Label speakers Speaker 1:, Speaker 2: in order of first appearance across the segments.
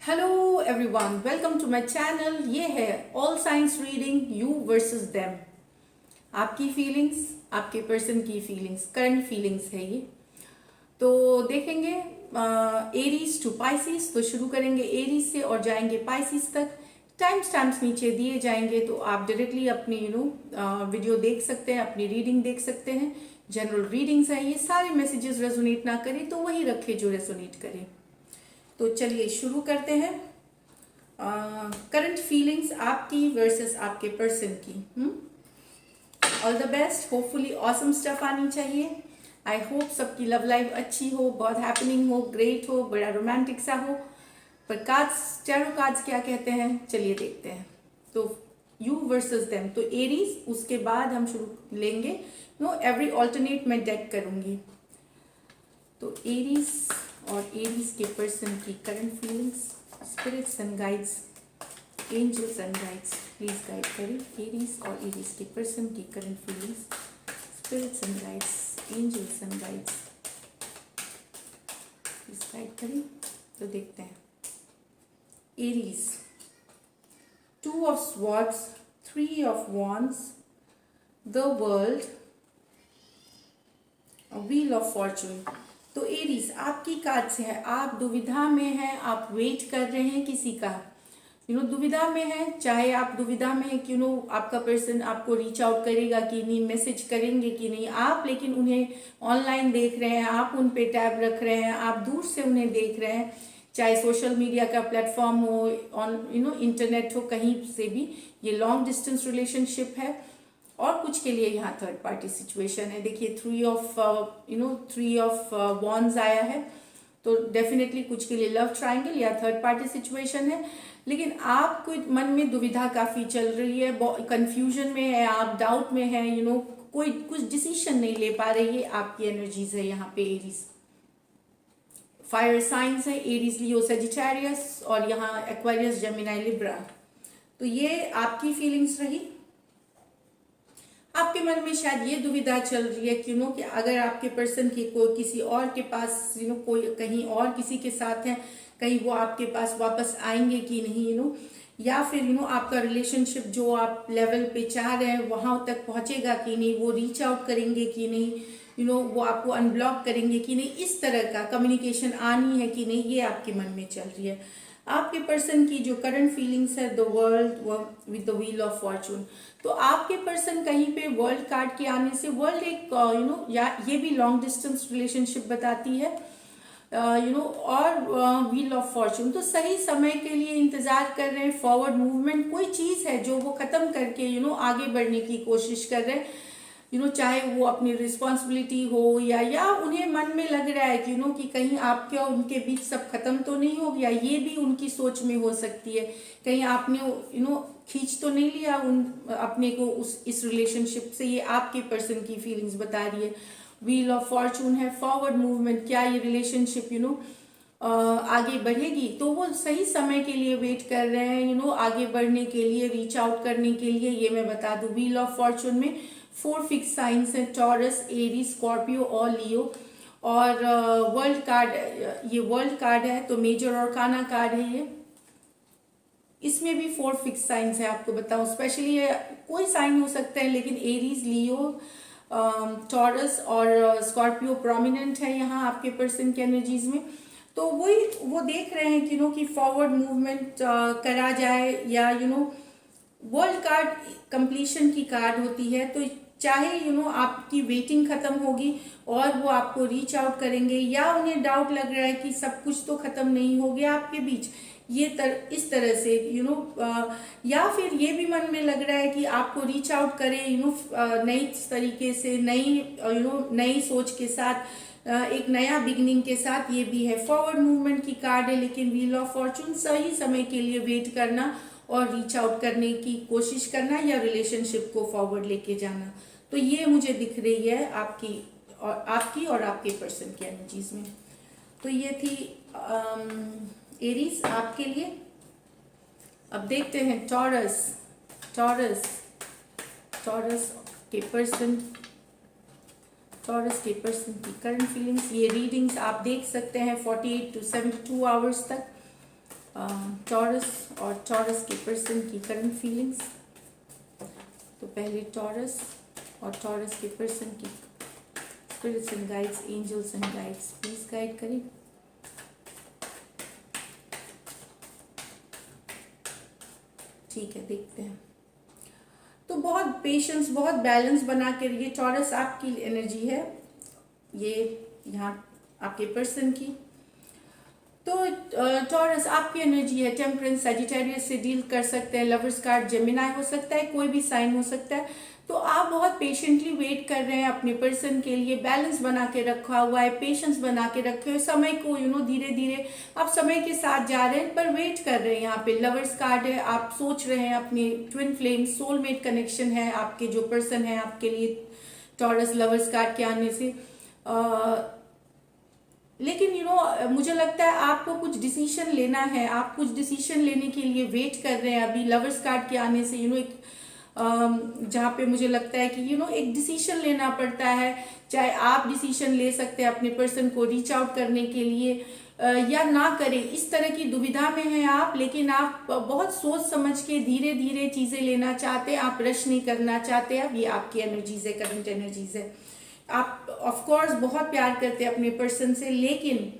Speaker 1: Hello everyone, welcome to my channel. ये है all signs reading you versus them. आपकी feelings, आपके person की फीलिंग्स, करंट फीलिंग्स है ये। तो देखेंगे एरीज टू पाइसिस। तो शुरू करेंगे एरीज से और जाएंगे पाइसिस तक। टाइम स्टैम्प्स नीचे दिए जाएंगे तो आप डायरेक्टली अपनी वीडियो देख सकते हैं, अपनी रीडिंग देख सकते हैं। जनरल रीडिंग्स है, ये सारे मैसेजेस रेजोनेट ना करें तो वही रखे जो रेजोनेट करे। तो चलिए शुरू करते हैं। करंट फीलिंग्स आपकी वर्सेस आपके पर्सन की। All the best, hopefully awesome stuff आनी चाहिए। आई होप सबकी लव लाइफ अच्छी हो, बहुत हैपनिंग हो, ग्रेट हो, बड़ा रोमांटिक सा हो। पर कार्ड्स, टैरो कार्ड्स क्या कहते हैं, चलिए देखते हैं। तो यू वर्सेस देम, तो एरीज, उसके बाद हम शुरू लेंगे एवरी ऑल्टरनेट मैं डेक करूंगी। तो एरीज और एरीज के पर्सन की current feelings, spirits and guides, angels and guides please guide करें। एरीज और एरीज के पर्सन की current feelings, spirits and guides, angels and guides please guide करें। तो देखते हैं Aries, 2 of swords, 3 of wands, the world, wheel of fortune. तो Aries आपकी कार्ड से है, आप दुविधा में हैं, आप वेट कर रहे हैं किसी का, दुविधा में है। चाहे आप दुविधा में है कि आपका पर्सन आपको रीच आउट करेगा कि नहीं, मैसेज करेंगे कि नहीं, आप लेकिन उन्हें ऑनलाइन देख रहे हैं, आप उन पे टैब रख रहे हैं, आप दूर से उन्हें देख रहे हैं। चाहे सोशल मीडिया का प्लेटफॉर्म हो, ऑन इंटरनेट हो, कहीं से भी ये लॉन्ग डिस्टेंस रिलेशनशिप है। और कुछ के लिए यहाँ थर्ड पार्टी सिचुएशन है। देखिए थ्री ऑफ वॉन्ड्स आया है, तो डेफिनेटली कुछ के लिए लव ट्रायंगल या थर्ड पार्टी सिचुएशन है। लेकिन आपको मन में दुविधा काफी चल रही है, कंफ्यूजन में है, आप डाउट में है, कोई कुछ डिसीजन नहीं ले पा रही है। आपकी एनर्जीज है यहाँ पे एरीज। फायर साइंस है एरीज, लियो, सेजिटेरियस, और यहाँ एक्वेरियस, जेमिनी, लिब्रा। तो ये आपकी फीलिंग्स रही। आपके मन में शायद ये दुविधा चल रही है कि अगर आपके पर्सन की कोई किसी और के पास कोई कहीं और किसी के साथ है, कहीं वो आपके पास वापस आएंगे कि नहीं, या फिर आपका रिलेशनशिप जो आप लेवल पे चाह रहे हैं वहां तक पहुंचेगा कि नहीं, वो रीच आउट करेंगे कि नहीं, वो आपको अनब्लॉक करेंगे कि नहीं, इस तरह का कम्युनिकेशन आनी है कि नहीं, ये आपके मन में चल रही है। आपके पर्सन की जो करंट फीलिंग्स है, the world with the wheel of fortune. तो आपके पर्सन कहीं पे वर्ल्ड कार्ड के आने से, वर्ल्ड एक या ये भी लॉन्ग डिस्टेंस रिलेशनशिप बताती है, और व्हील ऑफ फॉर्चून, तो सही समय के लिए इंतजार कर रहे हैं, फॉरवर्ड मूवमेंट, कोई चीज है जो वो खत्म करके आगे बढ़ने की कोशिश कर रहे हैं। चाहे वो अपनी रिस्पॉन्सिबिलिटी हो या उन्हें मन में लग रहा है कि कहीं आपके और उनके बीच सब खत्म तो नहीं हो गया। ये भी उनकी सोच में हो सकती है, कहीं आपने खींच तो नहीं लिया अपने को इस रिलेशनशिप से। ये आपके पर्सन की फीलिंग्स बता रही है। व्हील ऑफ फॉर्चून है, फॉरवर्ड मूवमेंट, क्या ये रिलेशनशिप आगे बढ़ेगी। तो वो सही समय के लिए वेट कर रहे हैं, आगे बढ़ने के लिए, रीच आउट करने के लिए। ये मैं बता दूं, व्हील ऑफ फॉर्चून में 4 फिक्स साइंस है, टॉरस, एरीज, स्कॉर्पियो और लियो। और वर्ल्ड कार्ड, ये वर्ल्ड कार्ड है तो मेजर और काना कार्ड है ये। इसमें भी 4 फिक्स साइंस है। आपको बताऊं, स्पेशली कोई साइन हो सकता है, लेकिन एरीज, लियो, टॉरस और स्कॉर्पियो प्रोमिनेंट है यहाँ आपके पर्सन के एनर्जीज में। तो वो देख रहे हैं कि फॉरवर्ड मूवमेंट करा जाए, या वर्ल्ड कार्ड कंप्लीशन की कार्ड होती है। तो चाहे आपकी वेटिंग खत्म होगी और वो आपको रीच आउट करेंगे, या उन्हें डाउट लग रहा है कि सब कुछ तो खत्म नहीं हो गया आपके बीच, इस तरह से या फिर ये भी मन में लग रहा है कि आपको रीच आउट करें नई तरीके से, नई सोच के साथ, एक नया बिगनिंग के साथ। ये भी है, फॉरवर्ड मूवमेंट की कार्ड है, लेकिन व्हील ऑफ फॉर्चून, सही समय के लिए वेट करना और रीच आउट करने की कोशिश करना, या रिलेशनशिप को फॉरवर्ड लेके जाना। तो ये मुझे दिख रही है आपकी और आपके पर्सन की एनर्जीज में। तो ये थी एरीज आपके लिए। अब देखते हैं टॉरस। टॉरस के पर्सन की करंट फीलिंग्स। ये रीडिंग्स आप देख सकते हैं 48 to 72 आवर्स तक। टॉरस और टॉरस के पर्सन की करंट फीलिंग्स। तो पहले टॉरस और टॉरस के पर्सन की spirits and guides, angels and guides please guide करें। ठीक है, देखते हैं। तो बहुत पेशेंस, बहुत बैलेंस बना के, ये टॉरस आपकी एनर्जी है, ये यहाँ आपके पर्सन की। तो टॉरस आपकी एनर्जी है, टेम्परेंस, सजिटेरियस से डील कर सकते हैं, लवर्स कार्ड जेमिनाई हो सकता है, कोई भी साइन हो सकता है। तो आप बहुत पेशेंटली वेट कर रहे हैं अपने पर्सन के लिए, बैलेंस बना के रखा हुआ है, पेशेंस बना के रखे हुए, समय को धीरे धीरे आप समय के साथ जा रहे हैं, पर वेट कर रहे हैं। यहाँ पे लवर्स कार्ड है, आप सोच रहे हैं अपने ट्विन फ्लेम, सोलमेट कनेक्शन है आपके जो पर्सन है आपके लिए, टॉरस लवर्स कार्ड के आने से। लेकिन मुझे लगता है आपको कुछ डिसीजन लेना है, आप कुछ डिसीजन लेने के लिए वेट कर रहे हैं अभी लवर्स कार्ड के आने से। एक जहाँ पे मुझे लगता है कि एक डिसीजन लेना पड़ता है, चाहे आप डिसीजन ले सकते हैं अपने पर्सन को रीच आउट करने के लिए या ना करें, इस तरह की दुविधा में हैं आप। लेकिन आप बहुत सोच समझ के धीरे धीरे चीजें लेना चाहते हैं, आप रश नहीं करना चाहते। अब ये आपकी एनर्जीज है, करंट एनर्जीज है। आप ऑफ कोर्स बहुत प्यार करते हैं अपने पर्सन से, लेकिन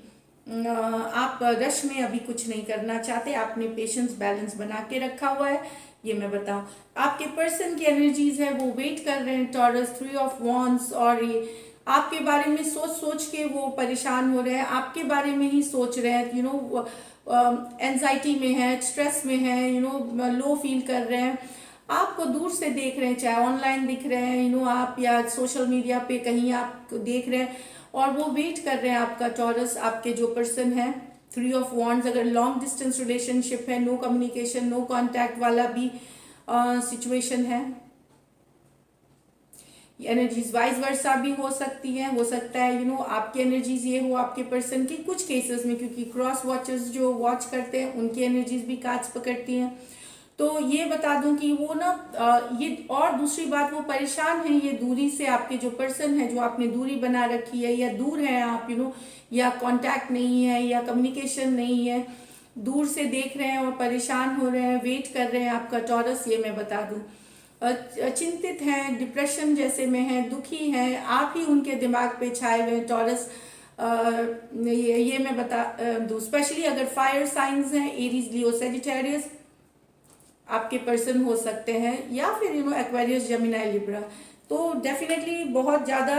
Speaker 1: आप रश में अभी कुछ नहीं करना चाहते, आपने पेशेंस बैलेंस बना के रखा हुआ है। ये मैं बताऊं, आपके पर्सन की एनर्जीज है, वो वेट कर रहे हैं टॉरस, 3 ऑफ वॉन्ड्स, और ये आपके बारे में सोच सोच के वो परेशान हो रहे हैं, आपके बारे में ही सोच रहे हैं, एंजाइटी में है, स्ट्रेस में है, लो फील कर रहे हैं, आपको दूर से देख रहे हैं, चाहे ऑनलाइन दिख रहे हैं आप, या सोशल मीडिया पे कहीं आप देख रहे हैं, और वो वेट कर रहे हैं आपका टॉरस, आपके जो पर्सन है। 3 ऑफ वॉन्ड्स, अगर लॉन्ग डिस्टेंस रिलेशनशिप है, नो कम्युनिकेशन, नो कांटेक्ट वाला भी सिचुएशन है, एनर्जीज वाइज वर्सा भी हो सकती है। हो सकता है आपकी एनर्जीज ये हो आपके पर्सन की कुछ केसेस में, क्योंकि क्रॉस वॉचर्स जो वॉच करते हैं उनकी एनर्जीज भी कार्ड्स पकड़ती हैं। तो ये बता दूं कि वो ये, और दूसरी बात, वो परेशान है ये दूरी से, आपके जो पर्सन है, जो आपने दूरी बना रखी है, या दूर है आप, या कांटेक्ट नहीं है, या कम्युनिकेशन नहीं है, दूर से देख रहे हैं और परेशान हो रहे हैं, वेट कर रहे हैं आपका टॉरस, ये मैं बता दूं। चिंतित हैं, डिप्रेशन जैसे में हैं, दुखी हैं, आप ही उनके दिमाग पे छाए हुए हैं टॉरस। ये मैं बता दूं, स्पेशली अगर फायर साइंस हैं, एरीज, लियो, सेजिटेरियस आपके पर्सन हो सकते हैं, या फिर एक्वेरियस, जेमिनी, लिब्रा। तो डेफिनेटली बहुत ज़्यादा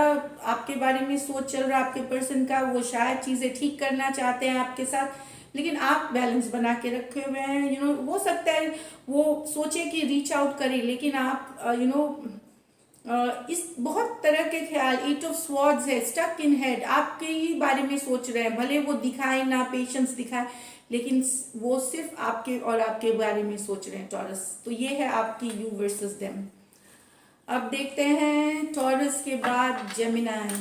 Speaker 1: आपके बारे में सोच चल रहा है आपके पर्सन का, वो शायद चीज़ें ठीक करना चाहते हैं आपके साथ, लेकिन आप बैलेंस बना के रखे हुए हैं। हो सकता है वो सोचे कि रीच आउट करें, लेकिन आप इस बहुत तरह के ख्याल, 8 ऑफ स्वॉर्ड्स है, स्टक इन हेड, आपके ही बारे में सोच रहे हैं, भले वो दिखाए ना, पेशेंस दिखाए, लेकिन वो सिर्फ आपके और आपके बारे में सोच रहे हैं टॉरस। तो ये है आपकी यू वर्सेस देम। अब देखते हैं टॉरस के बाद जेमिनी।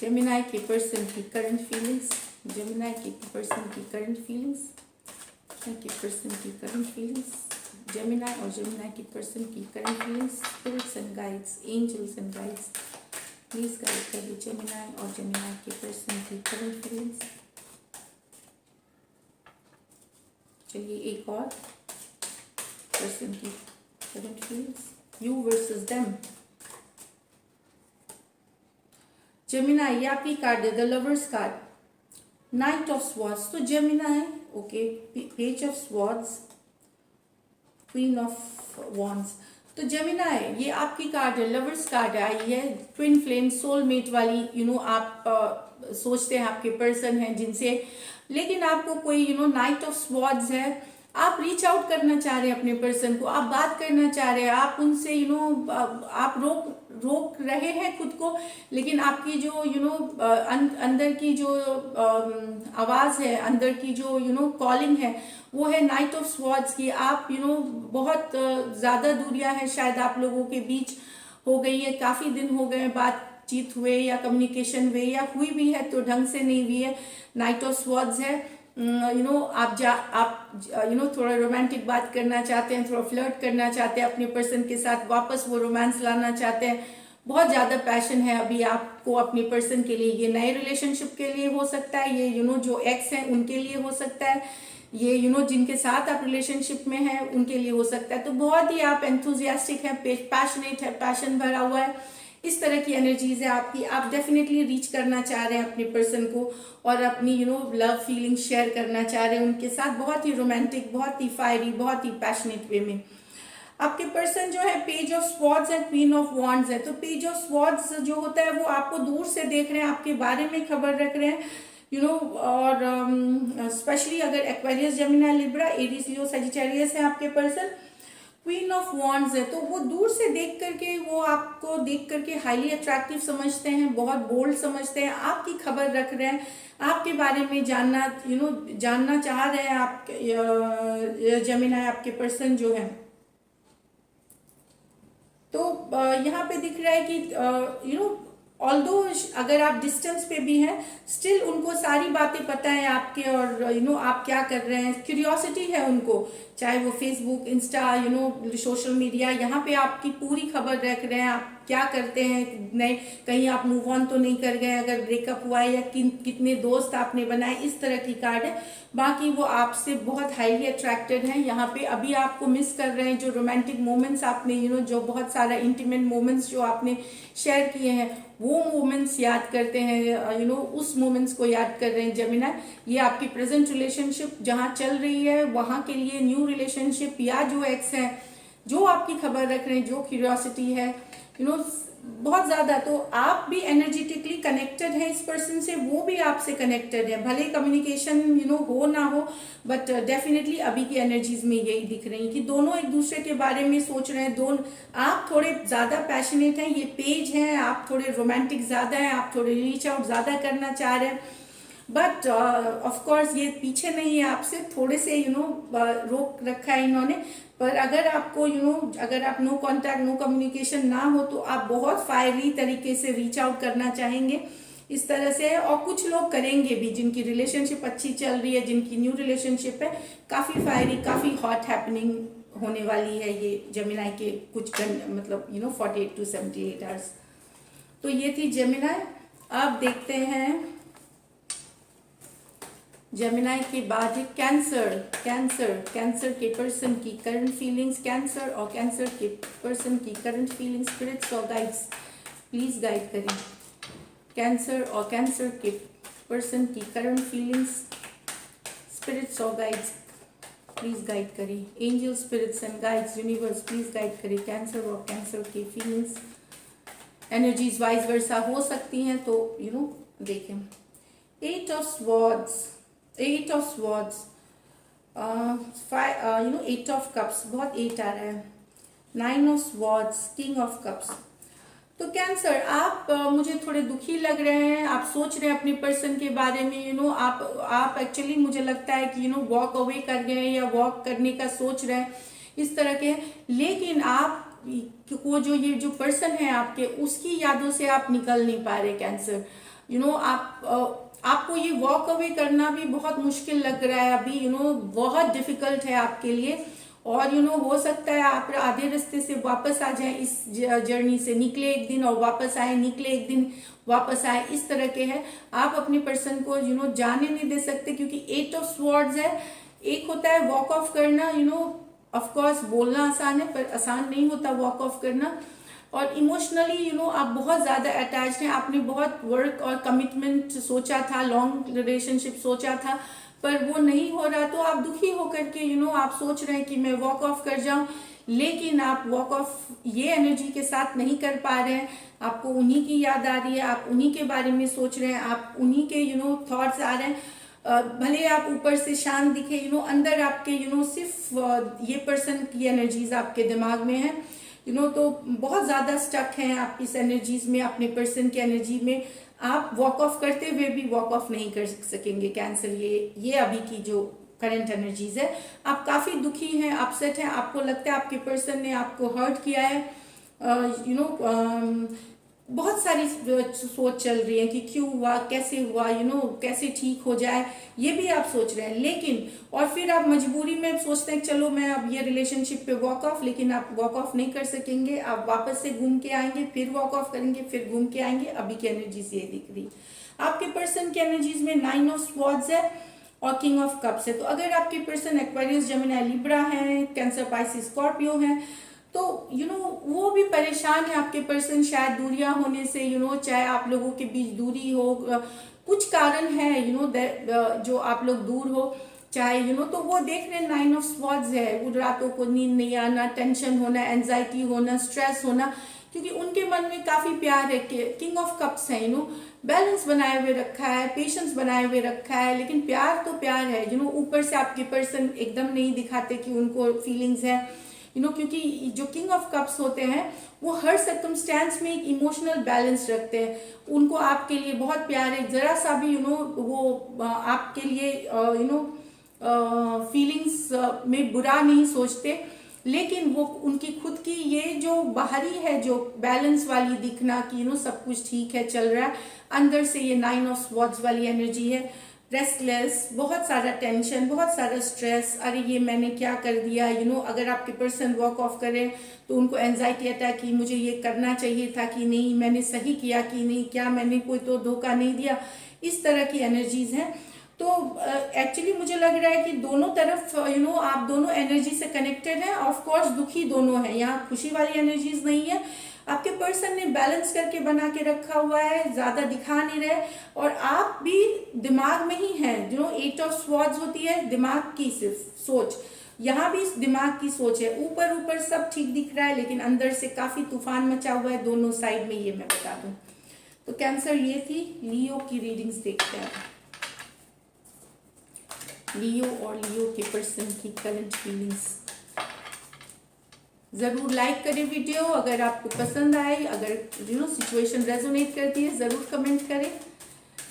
Speaker 1: जेमिनी के पर्सन की करंट फीलिंग्स, जेमिनी के पर्सन की करंट फीलिंग्स, के पर्सन की करंट फीलिंग्स, जेमिनी और जेमिनी की पर्सन की current feelings, spirits and guides, angels and guides please guide कर दो जेमिनी और जेमिनी के पर्सन की करंट फीलिंग्स। चलिए एक और पर्सन की current feelings, you versus them. Gemini, ये आपकी कार्ड है, the lovers card, knight of swords. तो Gemini, okay, page of swords, queen of wands. तो जेमिनी, ये आपकी कार्ड है, लवर्स कार्ड आई है, ट्विन फ्लेम, सोलमेट वाली, आप सोचते हैं आपके पर्सन हैं जिनसे, लेकिन आपको कोई नाइट ऑफ स्वॉर्ड्स है, आप रीच आउट करना चाह रहे हैं अपने पर्सन को, आप बात करना चाह रहे हैं, आप उनसे आप रोक रहे हैं खुद को, लेकिन आपकी जो अंदर की जो आवाज है, अंदर की जो कॉलिंग है, वो है नाइट ऑफ स्वॉर्ड्स की। आप बहुत ज्यादा दूरियां हैं शायद आप लोगों के बीच हो गई है, काफी दिन हो गए बातचीत हुए, या कम्युनिकेशन हुए, या हुई भी है तो ढंग से नहीं हुई है, नाइट ऑफ स्वॉर्ड्स है। आप थोड़ा रोमांटिक बात करना चाहते हैं, थोड़ा फ्लर्ट करना चाहते हैं अपने पर्सन के साथ, वापस वो रोमांस लाना चाहते हैं, बहुत ज़्यादा पैशन है अभी आपको अपने पर्सन के लिए। ये नए रिलेशनशिप के लिए हो सकता है, ये जो एक्स हैं उनके लिए हो सकता है, ये जिनके साथ आप रिलेशनशिप में हैं उनके लिए हो सकता है। तो बहुत ही आप एंथुजियास्टिक हैं, पैशनेट है, पैशन भरा हुआ है, इस तरह की एनर्जीज है आपकी। आप डेफिनेटली रीच करना चाह रहे हैं अपने पर्सन को और अपनी लव फीलिंग शेयर करना चाह रहे हैं उनके साथ, बहुत ही रोमांटिक, बहुत ही फायरी, बहुत ही पैशनेट वे में। आपके पर्सन जो है पेज ऑफ स्वॉर्ड्स है, क्वीन ऑफ वॉन्ड्स है। तो पेज ऑफ स्वॉर्ड्स जो होता है वो आपको दूर से देख रहे हैं, आपके बारे में खबर रख रहे हैं, और स्पेशली अगर Aquarius, Gemini, Libra, Aries, Leo, Sagittarius है आपके पर्सन। क्वीन ऑफ वॉन्ड्स है तो वो दूर से देख करके, वो आपको देख करके हाईली अट्रैक्टिव समझते हैं, बहुत बोल्ड समझते हैं, आपकी खबर रख रहे हैं, आपके बारे में जानना चाह रहे हैं आप जेमिनी आपके पर्सन जो है। तो यहाँ पे दिख रहा है कि ऑल्दो अगर आप डिस्टेंस पे भी हैं, स्टिल उनको सारी बातें पता है आपके, और आप क्या कर रहे हैं, क्यूरियोसिटी है उनको, चाहे वो फेसबुक, इंस्टा, सोशल मीडिया, यहाँ पे आपकी पूरी खबर रख रहे हैं, आप क्या करते हैं, नए कहीं आप मूव ऑन तो नहीं कर गए, अगर ब्रेकअप हुआ है, या कितने दोस्त आपने बनाए, इस तरह की कार्ड है। बाकी वो आपसे बहुत हाईली अट्रैक्टेड हैं, यहाँ पे अभी आपको मिस कर रहे हैं, जो रोमांटिक मोमेंट्स आपने जो बहुत सारा इंटीमेट मोमेंट्स जो आपने शेयर किए हैं, वो मोमेंट्स याद करते हैं, उस मोमेंट्स को याद कर रहे हैं जेमिनी। ये आपकी प्रेजेंट रिलेशनशिप जहाँ चल रही है वहाँ के लिए न्यू रिलेशनशिप, या जो एक्स है जो आपकी खबर रख रहे हैं, जो क्यूरियोसिटी है बहुत ज्यादा। तो आप भी एनर्जेटिकली कनेक्टेड हैं इस पर्सन से, वो भी आपसे कनेक्टेड है, भले कम्युनिकेशन हो ना हो, बट डेफिनेटली अभी की एनर्जीज में यही दिख रही है कि दोनों एक दूसरे के बारे में सोच रहे हैं। दोनों आप थोड़े ज्यादा पैशनेट हैं, ये पेज हैं, आप थोड़े रोमांटिक ज्यादा हैं, आप थोड़े रीच आउट ज्यादा करना चाह रहे हैं, बट ऑफ कोर्स ये पीछे नहीं है आपसे, थोड़े से रोक रखा है इन्होंने। पर अगर आपको अगर आप नो कांटेक्ट, नो कम्युनिकेशन ना हो, तो आप बहुत फायरी तरीके से रीच आउट करना चाहेंगे इस तरह से। और कुछ लोग करेंगे भी, जिनकी रिलेशनशिप अच्छी चल रही है, जिनकी न्यू रिलेशनशिप है, काफी फायरी, काफी हॉट हैपनिंग होने वाली है ये जेमिनी के कुछ मतलब 48 to 78 आवर्स। तो ये थी जेमिनी। अब देखते हैं जेमिनी के बाद है कैंसर। कैंसर के पर्सन की करंट फीलिंग्स, कैंसर और कैंसर के पर्सन की करंट फीलिंग्स, स्पिरिट्स और गाइड्स प्लीज गाइड करें। कैंसर और कैंसर के पर्सन की करंट फीलिंग्स, स्पिरिट्स और गाइड्स प्लीज गाइड करें। Angel, spirits and guides, universe please guide करें कैंसर और कैंसर की फीलिंग्स। एनर्जीज वाइज वर्सा हो सकती हैं, तो देखें। 8 of Swords, 8 of Swords, 8 of Cups, बहुत 8 आ रहा है। 9 of Swords, King of Cups। तो कैंसर, आप मुझे थोड़े दुखी लग रहे हैं, आप सोच रहे हैं अपने पर्सन के बारे में, आप एक्चुअली मुझे लगता है कि वॉक अवे कर गए हैं, या वॉक करने का सोच रहे हैं इस तरह के। लेकिन आप को ये जो पर्सन है आपके, उसकी यादों से आप निकल नहीं पा रहे कैंसर। आपको ये वॉक अवे करना भी बहुत मुश्किल लग रहा है अभी, बहुत डिफिकल्ट है आपके लिए। और हो सकता है आप आधे रास्ते से वापस आ जाएं, इस जर्नी से निकले एक दिन और वापस आए, निकले एक दिन वापस आए, इस तरह के है। आप अपने पर्सन को जाने नहीं दे सकते, क्योंकि 8 of Swords है। एक होता है वॉक ऑफ करना, ऑफ कोर्स बोलना आसान है, पर आसान नहीं होता वॉक ऑफ करना। और इमोशनली आप बहुत ज्यादा अटैच्ड हैं, आपने बहुत वर्क और कमिटमेंट सोचा था, लॉन्ग रिलेशनशिप सोचा था, पर वो नहीं हो रहा। तो आप दुखी होकर के आप सोच रहे हैं कि मैं वॉक ऑफ कर जाऊं, लेकिन आप वॉक ऑफ ये एनर्जी के साथ नहीं कर पा रहे हैं। आपको उन्हीं की याद आ रही है, आप उन्हीं के बारे में सोच रहे हैं, आप उन्हीं के थॉट्स आ रहे हैं। भले आप ऊपर से शांत दिखे, अंदर आपके सिर्फ ये पर्सन की एनर्जीज आपके दिमाग में है। तो बहुत ज्यादा स्टक हैं आप इस एनर्जीज में, अपने पर्सन की एनर्जी में। आप वॉक ऑफ करते हुए भी वॉक ऑफ नहीं कर सकेंगे कैंसर। ये अभी की जो करंट एनर्जीज है, आप काफी दुखी हैं, अपसेट हैं, आपको लगता है आपके पर्सन ने आपको हर्ट किया है। बहुत सारी सोच चल रही है कि क्यों हुआ, कैसे हुआ, कैसे ठीक हो जाए, ये भी आप सोच रहे हैं। लेकिन और फिर आप मजबूरी में सोचते हैं चलो मैं अब ये रिलेशनशिप पे वॉक ऑफ, लेकिन आप वॉक ऑफ नहीं कर सकेंगे। आप वापस से घूम के आएंगे, फिर वॉक ऑफ करेंगे, फिर घूम के आएंगे। अभी की एनर्जीज ये दिख रही। आपके पर्सन की एनर्जीज में 9 ऑफ स्वॉर्ड्स है और किंग ऑफ कप्स है। तो अगर आपके पर्सन एक्वेरियस, जेमिनी, लिब्रा है, कैंसर, पाइसिस, स्कॉर्पियो है, तो वो भी परेशान है। आपके पर्सन शायद दूरियां होने से, चाहे आप लोगों के बीच दूरी हो, कुछ कारण है, जो आप लोग दूर हो, चाहे तो वो देख रहे हैं 9 ऑफ स्वॉर्ड्स है। वो रातों को नींद नहीं आना, टेंशन होना, एंजाइटी होना, स्ट्रेस होना, क्योंकि उनके मन में काफी प्यार है। किंग ऑफ कप्स है, बैलेंस बनाए हुए रखा है, पेशेंस बनाए हुए रखा है, लेकिन प्यार तो प्यार है। ऊपर से आपके पर्सन एकदम नहीं दिखाते कि उनको फीलिंग्स है, क्योंकि जो किंग ऑफ कप्स होते हैं वो हर सर्कमस्टेंस में एक इमोशनल बैलेंस रखते हैं। उनको आपके लिए बहुत प्यार है। जरा सा भी वो आपके लिए फीलिंग्स में बुरा नहीं सोचते, लेकिन वो उनकी खुद की ये जो बाहरी है, जो बैलेंस वाली दिखना कि सब कुछ ठीक है, चल रहा है, अंदर से ये 9 ऑफ स्वॉर्ड्स वाली एनर्जी है। रेस्टलेस, बहुत सारा टेंशन, बहुत सारा स्ट्रेस, अरे ये मैंने क्या कर दिया। अगर आपके पर्सन वॉक ऑफ करें तो उनको एंजाइटी अटैक कि मुझे ये करना चाहिए था कि नहीं, मैंने सही किया कि नहीं, क्या मैंने कोई तो धोखा नहीं दिया। इस तरह की एनर्जीज हैं। तो एक्चुअली मुझे लग रहा है कि दोनों तरफ आप दोनों एनर्जी से कनेक्टेड हैं। ऑफ कोर्स दुखी दोनों हैं, यहाँ खुशी वाली एनर्जीज नहीं है। आपके पर्सन ने बैलेंस करके बना के रखा हुआ है, ज्यादा दिखा नहीं रहे, और आप भी दिमाग में ही हैं। 8 ऑफ स्वॉर्ड्स होती है दिमाग की सिर्फ सोच, यहाँ भी दिमाग की सोच है। ऊपर ऊपर सब ठीक दिख रहा है, लेकिन अंदर से काफी तूफान मचा हुआ है दोनों साइड में, ये मैं बता दूं। तो कैंसर ये थी। लियो की रीडिंग्स देखते हैं। लियो और लियो के पर्सन की करंट फीलिंग्स। जरूर लाइक करें वीडियो अगर आपको पसंद आए, अगर सिचुएशन रेजोनेट करती है जरूर कमेंट करें।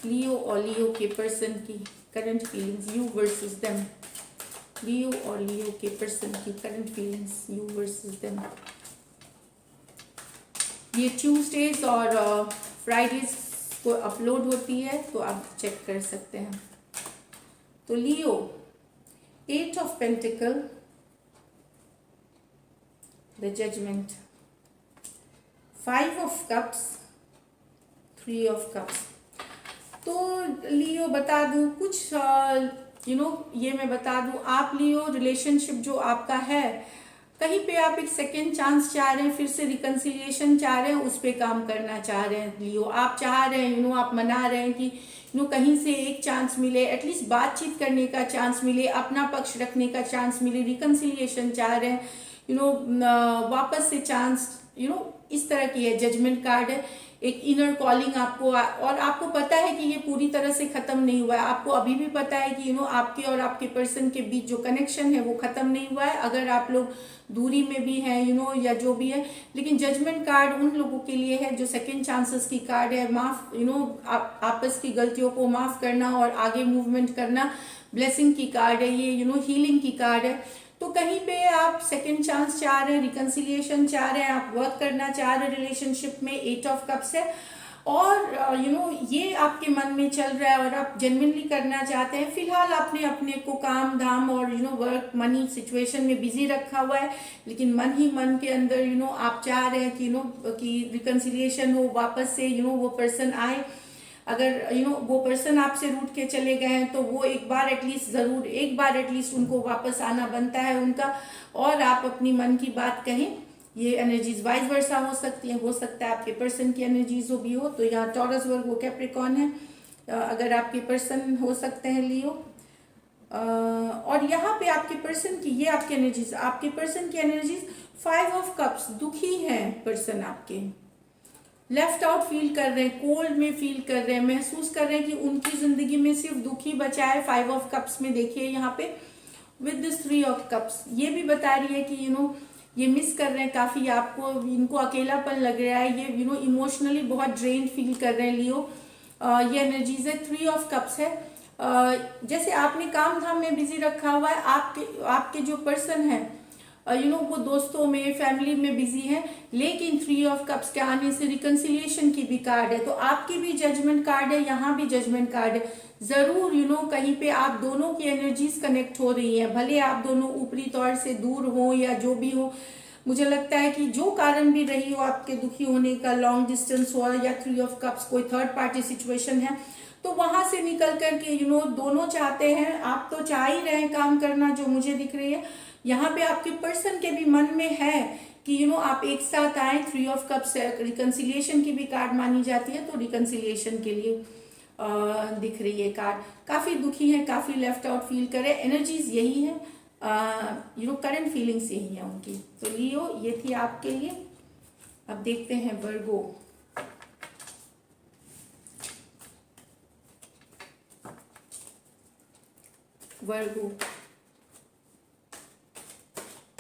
Speaker 1: लियो और लियो के पर्सन की current feelings, you versus them. Leo और लियो के पर्सन की current feelings, you versus them. ये ट्यूसडेज और फ्राइडेज को अपलोड होती है, तो आप चेक कर सकते हैं। तो Leo, 8 of pentacle, the judgement, 5 of cups, 3 of cups. तो लियो बता दूं कुछ ये मैं बता दूं, आप लियो रिलेशनशिप जो आपका है, कहीं पे आप एक सेकेंड चांस चाह रहे हैं, फिर से रिकंसिलिएशन चाह रहे हैं, उस पे काम करना चाह रहे हैं लियो। आप चाह रहे हैं आप मना रहे हैं कि कहीं से एक चांस मिले, एटलीस्ट बातचीत करने का चांस मिले, अपना पक्ष रखने का चांस मिले, रिकंसिलिएशन चाह रहे हैं, वापस से चांस, इस तरह की है। जजमेंट कार्ड है, एक इनर कॉलिंग आपको, और आपको पता है कि ये पूरी तरह से खत्म नहीं हुआ है। आपको अभी भी पता है कि आपके और आपके पर्सन के बीच जो कनेक्शन है वो खत्म नहीं हुआ है। अगर आप लोग दूरी में भी हैं या जो भी है, लेकिन जजमेंट कार्ड उन लोगों के लिए है जो सेकंड चांसेस की कार्ड है। माफ आपस की गलतियों को माफ करना और आगे मूवमेंट करना, ब्लेसिंग की कार्ड है ये, हीलिंग की कार्ड है। तो कहीं पे आप सेकंड चांस चाह रहे हैं, रिकंसिलिएशन चाह रहे हैं, आप वर्क करना चाह रहे हैं रिलेशनशिप में, 8 ऑफ कप्स है, और ये आपके मन में चल रहा है और आप जेन्युइनली करना चाहते हैं। फिलहाल आपने अपने को काम धाम और वर्क मनी सिचुएशन में बिजी रखा हुआ है, लेकिन मन ही मन के अंदर आप चाह रहे हैं कि रिकंसिलिएशन हो, वापस से वो पर्सन आए। अगर वो पर्सन आपसे रूठ के चले गए हैं तो वो एक बार एटलीस्ट उनको वापस आना बनता है उनका, और आप अपनी मन की बात कहें। ये एनर्जीज वाइस वर्सा हो सकती है, हो सकता है आपके पर्सन की एनर्जीज भी हो। तो यहाँ टॉरस, वर्गो, कैप्रिकॉर्न है, अगर आपके पर्सन हो सकते हैं लियो। और यहाँ पे आपके पर्सन की ये आपकी एनर्जीज, आपके पर्सन की एनर्जीज 5 ऑफ कप्स, दुखी है पर्सन आपके, लेफ्ट आउट फील कर रहे हैं, कोल्ड में फील कर रहे हैं, महसूस कर रहे हैं कि उनकी जिंदगी में सिर्फ दुखी बचा है। 5 ऑफ कप्स में देखिए यहाँ पे विद दिस 3 ऑफ कप्स, ये भी बता रही है कि ये मिस कर रहे हैं काफी आपको, इनको अकेलापन लग रहा है, ये इमोशनली बहुत ड्रेन फील कर रहे हैं लियो। ये एनर्जीज है। 3 ऑफ कप्स है, जैसे आपने काम धाम में बिजी रखा हुआ है, आपके जो पर्सन है वो दोस्तों में, फैमिली में बिजी हैं, लेकिन 3 ऑफ कप्स के आने से रिकंसिलिएशन की भी कार्ड है। तो आपकी भी जजमेंट कार्ड है, यहाँ भी जजमेंट कार्ड है। जरूर कहीं पे आप दोनों की एनर्जीज कनेक्ट हो रही हैं, भले आप दोनों ऊपरी तौर से दूर हो या जो भी हो। मुझे लगता है कि जो कारण भी रही हो आपके दुखी होने का, लॉन्ग डिस्टेंस हो या 3 ऑफ कप्स कोई थर्ड पार्टी सिचुएशन है, तो वहां से निकल करके दोनों चाहते हैं, आप तो चाह ही रहे हैं काम करना, जो मुझे दिख रही है। यहाँ पे आपके पर्सन के भी मन में है कि आप एक साथ आए। 3 ऑफ कप्स रिकंसिलिएशन की भी कार्ड मानी जाती है, तो रिकंसिलिएशन के लिए दिख रही है कार्ड। काफी दुखी है, काफी लेफ्ट आउट फील करे, एनर्जीज यही है, करंट फीलिंग्स यही है उनकी। तो लियो, ये थी आपके लिए। अब देखते हैं वर्गो। वर्गो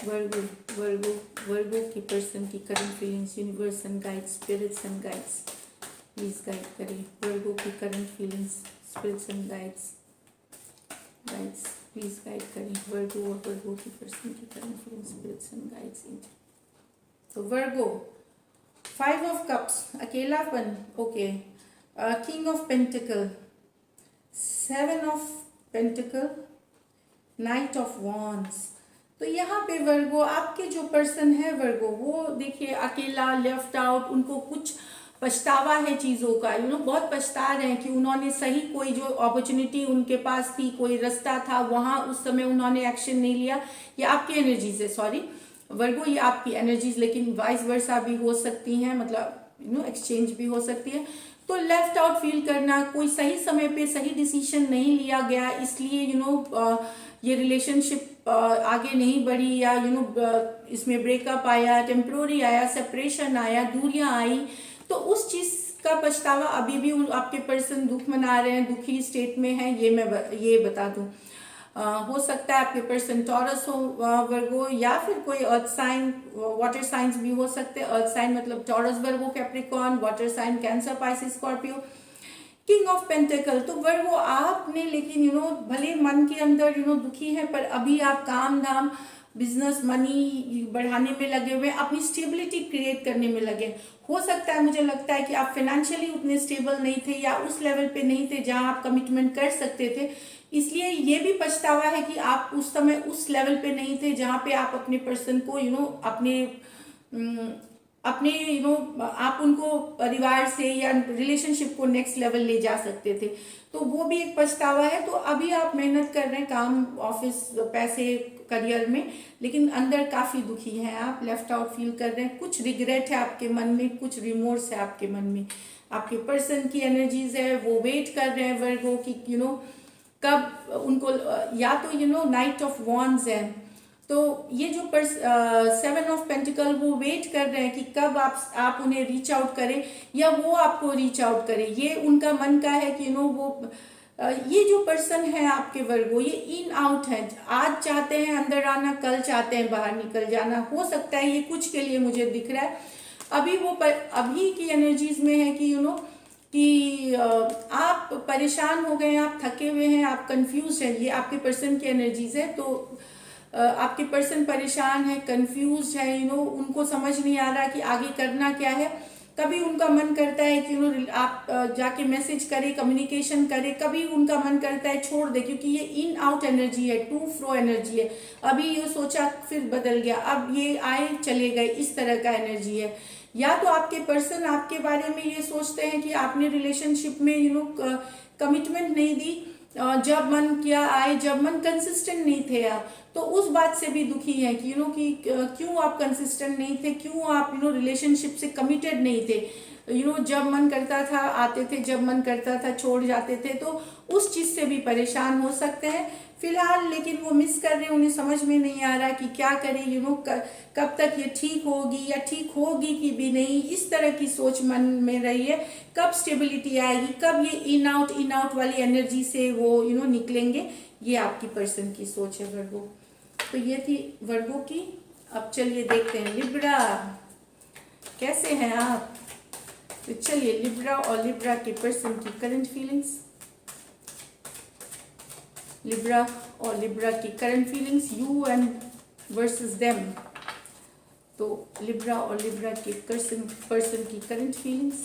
Speaker 1: वर्गो वर्गो वर्गो की पर्सन की current feelings, universe and guides, spirits and guides please guide करिए। वर्गो की current feelings, spirits and guides please guide करें वर्गो और वर्गो की पर्सन की current feelings, spirits and guides. तो वर्गो 5 ऑफ कप्स, अकेलापन, okay. King of pentacle, 7 of pentacle, knight of wands. तो यहाँ पे वर्गो, आपके जो पर्सन है वर्गो, वो देखिए अकेला, लेफ्ट आउट, उनको कुछ पछतावा है चीजों का। बहुत पछता रहे हैं कि उन्होंने सही कोई जो अपॉर्चुनिटी उनके पास थी, कोई रास्ता था, वहां उस समय उन्होंने एक्शन नहीं लिया। ये आपकी एनर्जीज है, सॉरी वर्गो, ये आपकी एनर्जीज, लेकिन वाइस वर्सा भी हो सकती हैं, मतलब एक्सचेंज भी हो सकती है। तो लेफ्ट आउट फील करना, कोई सही समय पे सही डिसीजन नहीं लिया गया, इसलिए ये रिलेशनशिप आगे नहीं बढ़ी, या इसमें ब्रेकअप आया, टेम्प्रोरी आया, सेपरेशन आया, दूरियां आई। तो उस चीज का पछतावा अभी भी आपके पर्सन दुख मना रहे हैं, दुखी स्टेट में है, ये मैं ये बता दूं। हो सकता है आपके पर्सन टॉरस हो वर्गो, या फिर कोई अर्थ साइन, वाटर साइंस भी हो सकते हैं। अर्थ साइन मतलब Taurus, Virgo, Capricorn, water sign Cancer, Pisces, Scorpio. King of pentacle, तो वर्गो आपने, लेकिन भले मन के अंदर दुखी है, पर अभी आप काम धाम, बिजनेस, मनी बढ़ाने में लगे हुए, अपनी स्टेबिलिटी क्रिएट करने में लगे। हो सकता है, मुझे लगता है कि आप फाइनेंशियली उतने स्टेबल नहीं थे, या उस लेवल पे नहीं थे जहां आप कमिटमेंट कर सकते थे, इसलिए ये भी पछतावा है कि आप उस समय उस लेवल पे नहीं थे जहां पे आप अपने पर्सन को अपने आप उनको परिवार से या रिलेशनशिप को नेक्स्ट लेवल ले जा सकते थे। तो वो भी एक पछतावा है। तो अभी आप मेहनत कर रहे हैं, काम, ऑफिस, पैसे, करियर में, लेकिन अंदर काफी दुखी हैं आप, लेफ्ट आउट फील कर रहे हैं, कुछ रिग्रेट है आपके मन में, कुछ रिमोर्स है आपके मन में। आपके पर्सन की एनर्जीज है, वो वेट कर रहे हैं वर्गो की कब उनको, या तो नाइट ऑफ वॉन्ड्स है, तो ये जो 7 ऑफ पेंटिकल, वो वेट कर रहे हैं कि कब आप उन्हें रीच आउट करें या वो आपको रीच आउट करें। ये उनका मन का है कि वो ये जो पर्सन है आपके वर्गो, ये इन आउट है, आज चाहते हैं अंदर आना, कल चाहते हैं बाहर निकल जाना। हो सकता है ये कुछ के लिए मुझे दिख रहा है। अभी वो अभी की एनर्जीज में है कि कि आप परेशान हो गए हैं, आप थके हुए हैं, आप कंफ्यूज हैं। ये आपके पर्सन की एनर्जीज है। तो आपके पर्सन परेशान है, कंफ्यूज है, उनको समझ नहीं आ रहा कि आगे करना क्या है। कभी उनका मन करता है कि आप जाके मैसेज करें, कम्युनिकेशन करें, कभी उनका मन करता है छोड़ दे, क्योंकि ये इन आउट एनर्जी है, टू फ्रो एनर्जी है। अभी ये सोचा फिर बदल गया, अब ये आए चले गए, इस तरह का एनर्जी है। या तो आपके पर्सन आपके बारे में ये सोचते हैं कि आपने रिलेशनशिप में कमिटमेंट नहीं दी, जब मन किया आए, जब मन कंसिस्टेंट नहीं थे आप, तो उस बात से भी दुखी है कि कि क्यों आप कंसिस्टेंट नहीं थे, क्यों आप रिलेशनशिप से कमिटेड नहीं थे। जब मन करता था आते थे, जब मन करता था छोड़ जाते थे। तो उस चीज से भी परेशान हो सकते हैं फिलहाल, लेकिन वो मिस कर रहे हैं, उन्हें समझ में नहीं आ रहा कि क्या करें, कब तक ये ठीक होगी या ठीक होगी कि भी नहीं, इस तरह की सोच मन में रही है। कब स्टेबिलिटी आएगी, कब ये इन आउट वाली एनर्जी से वो निकलेंगे, ये आपकी पर्सन की सोच है वर्गो। तो ये थी वर्गो की। अब चलिए देखते हैं लिब्रा, कैसे हैं आप। तो चलिए लिब्रा और लिब्रा के पर्सन की करंट फीलिंग्स, लिब्रा और लिब्रा की current feelings, you and versus them. तो लिब्रा और लिब्रा के पर्सन की current feelings,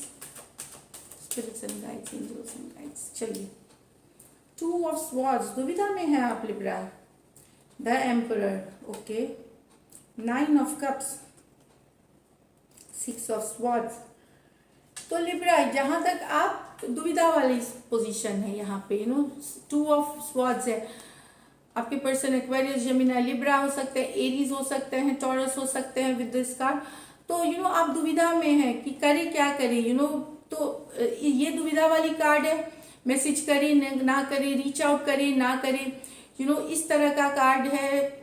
Speaker 1: spirits and guides, angels and guides. चलिए, 2 ऑफ स्वॉर्ड्स, दुविधा में है आप Libra. The emperor, okay. 9 of cups, 6 of swords. तो लिब्रा, जहां तक आप दुविधा वाली पोजीशन है यहाँ पे, 2 ऑफ स्वॉर्ड्स है। आपके पर्सन एक्वेरियस, जेमिनी, लिब्रा हो सकते हैं, एरीज हो सकते हैं, टॉरस हो सकते हैं विद दिस कार्ड। तो आप दुविधा में है कि करे क्या करे, तो ये दुविधा वाली कार्ड है। मैसेज करे ना करे, रीच आउट करे ना करे, इस तरह का कार्ड है।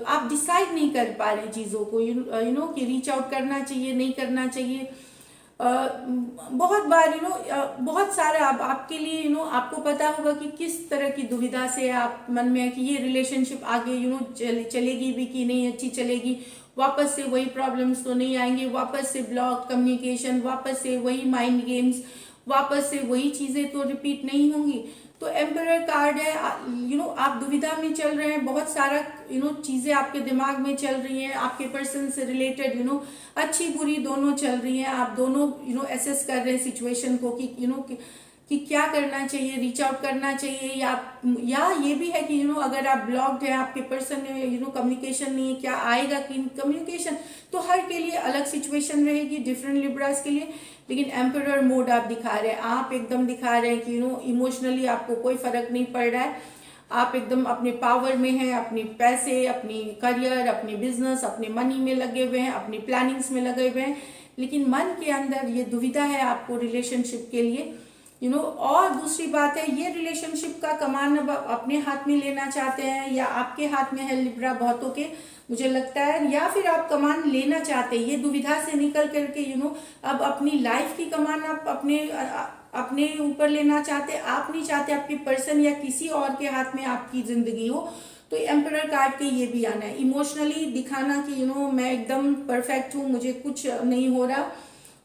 Speaker 1: आप डिसाइड नहीं कर पा रहे चीज़ों को, कि रीच आउट करना चाहिए नहीं करना चाहिए। बहुत बार बहुत सारा आपके लिए आपको पता होगा कि किस तरह की दुविधा से आप मन में है कि ये रिलेशनशिप आगे चलेगी भी कि नहीं, अच्छी चलेगी, वापस से वही प्रॉब्लम्स तो नहीं आएंगे, वापस से ब्लॉक कम्युनिकेशन, वापस से वही माइंड गेम्स, वापस से वही चीजें तो रिपीट नहीं होंगी। तो एम्परर कार्ड है, आप दुविधा में चल रहे हैं, बहुत सारा चीजें आपके दिमाग में चल रही हैं, आपके पर्सन से रिलेटेड अच्छी बुरी दोनों चल रही हैं। आप दोनों एसेस कर रहे हैं सिचुएशन को कि क्या करना चाहिए, रीच आउट करना चाहिए, या ये भी है कि अगर आप ब्लॉक्ड है, आपके पर्सन में कम्युनिकेशन नहीं है, क्या आएगा कि कम्युनिकेशन। तो हर के लिए अलग सिचुएशन रहेगी, डिफरेंट लिब्रास के लिए। लेकिन एम्परर मोड आप दिखा रहे हैं, आप एकदम दिखा रहे हैं कि इमोशनली आपको कोई फर्क नहीं पड़ रहा है, आप एकदम अपने पावर में हैं, अपने पैसे, अपनी करियर, अपने बिजनेस, अपने मनी में लगे हुए हैं, अपनी प्लानिंग्स में लगे हुए हैं। लेकिन मन के अंदर ये दुविधा है आपको रिलेशनशिप के लिए, और दूसरी बात है, ये रिलेशनशिप का कमान अब अपने हाथ में लेना चाहते हैं, या आपके हाथ में है लिब्रा बहुतों के, मुझे लगता है, या फिर आप कमान लेना चाहते हैं ये दुविधा से निकल करके अब अपनी लाइफ की कमान आप अपने ऊपर लेना चाहते। आप नहीं चाहते आपके पर्सन या किसी और के हाथ में आपकी जिंदगी हो। तो एम्परर कार्ड के ये भी आना है, इमोशनली दिखाना कि मैं एकदम परफेक्ट हूँ, मुझे कुछ नहीं हो रहा,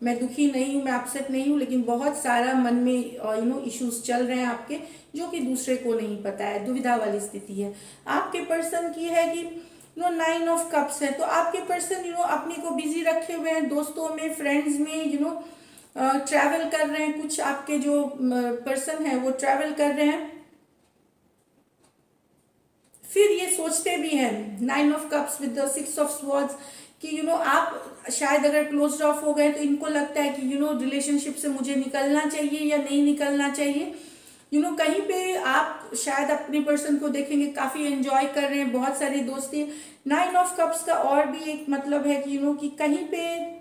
Speaker 1: मैं दुखी नहीं हूँ, मैं अपसेट नहीं हूँ, लेकिन बहुत सारा मन में इश्यूज चल रहे हैं आपके, जो कि दूसरे को नहीं पता है। दुविधा वाली स्थिति है। आपके पर्सन की है कि 9 ऑफ कप्स है। तो आपके पर्सन अपने को बिजी रखे हुए हैं, दोस्तों में, फ्रेंड्स में, ट्रैवल कर रहे हैं। कुछ आपके जो पर्सन है वो ट्रैवल कर रहे हैं, फिर ये सोचते भी हैं 9 of cups with the 6 of swords कि आप शायद अगर क्लोज्ड ऑफ हो गए तो इनको लगता है कि रिलेशनशिप से मुझे निकलना चाहिए या नहीं निकलना चाहिए। कहीं पे आप शायद अपने पर्सन को देखेंगे काफी एंजॉय कर रहे हैं, बहुत सारी दोस्ती। 9 ऑफ कप्स का और भी एक मतलब है कि कहीं पे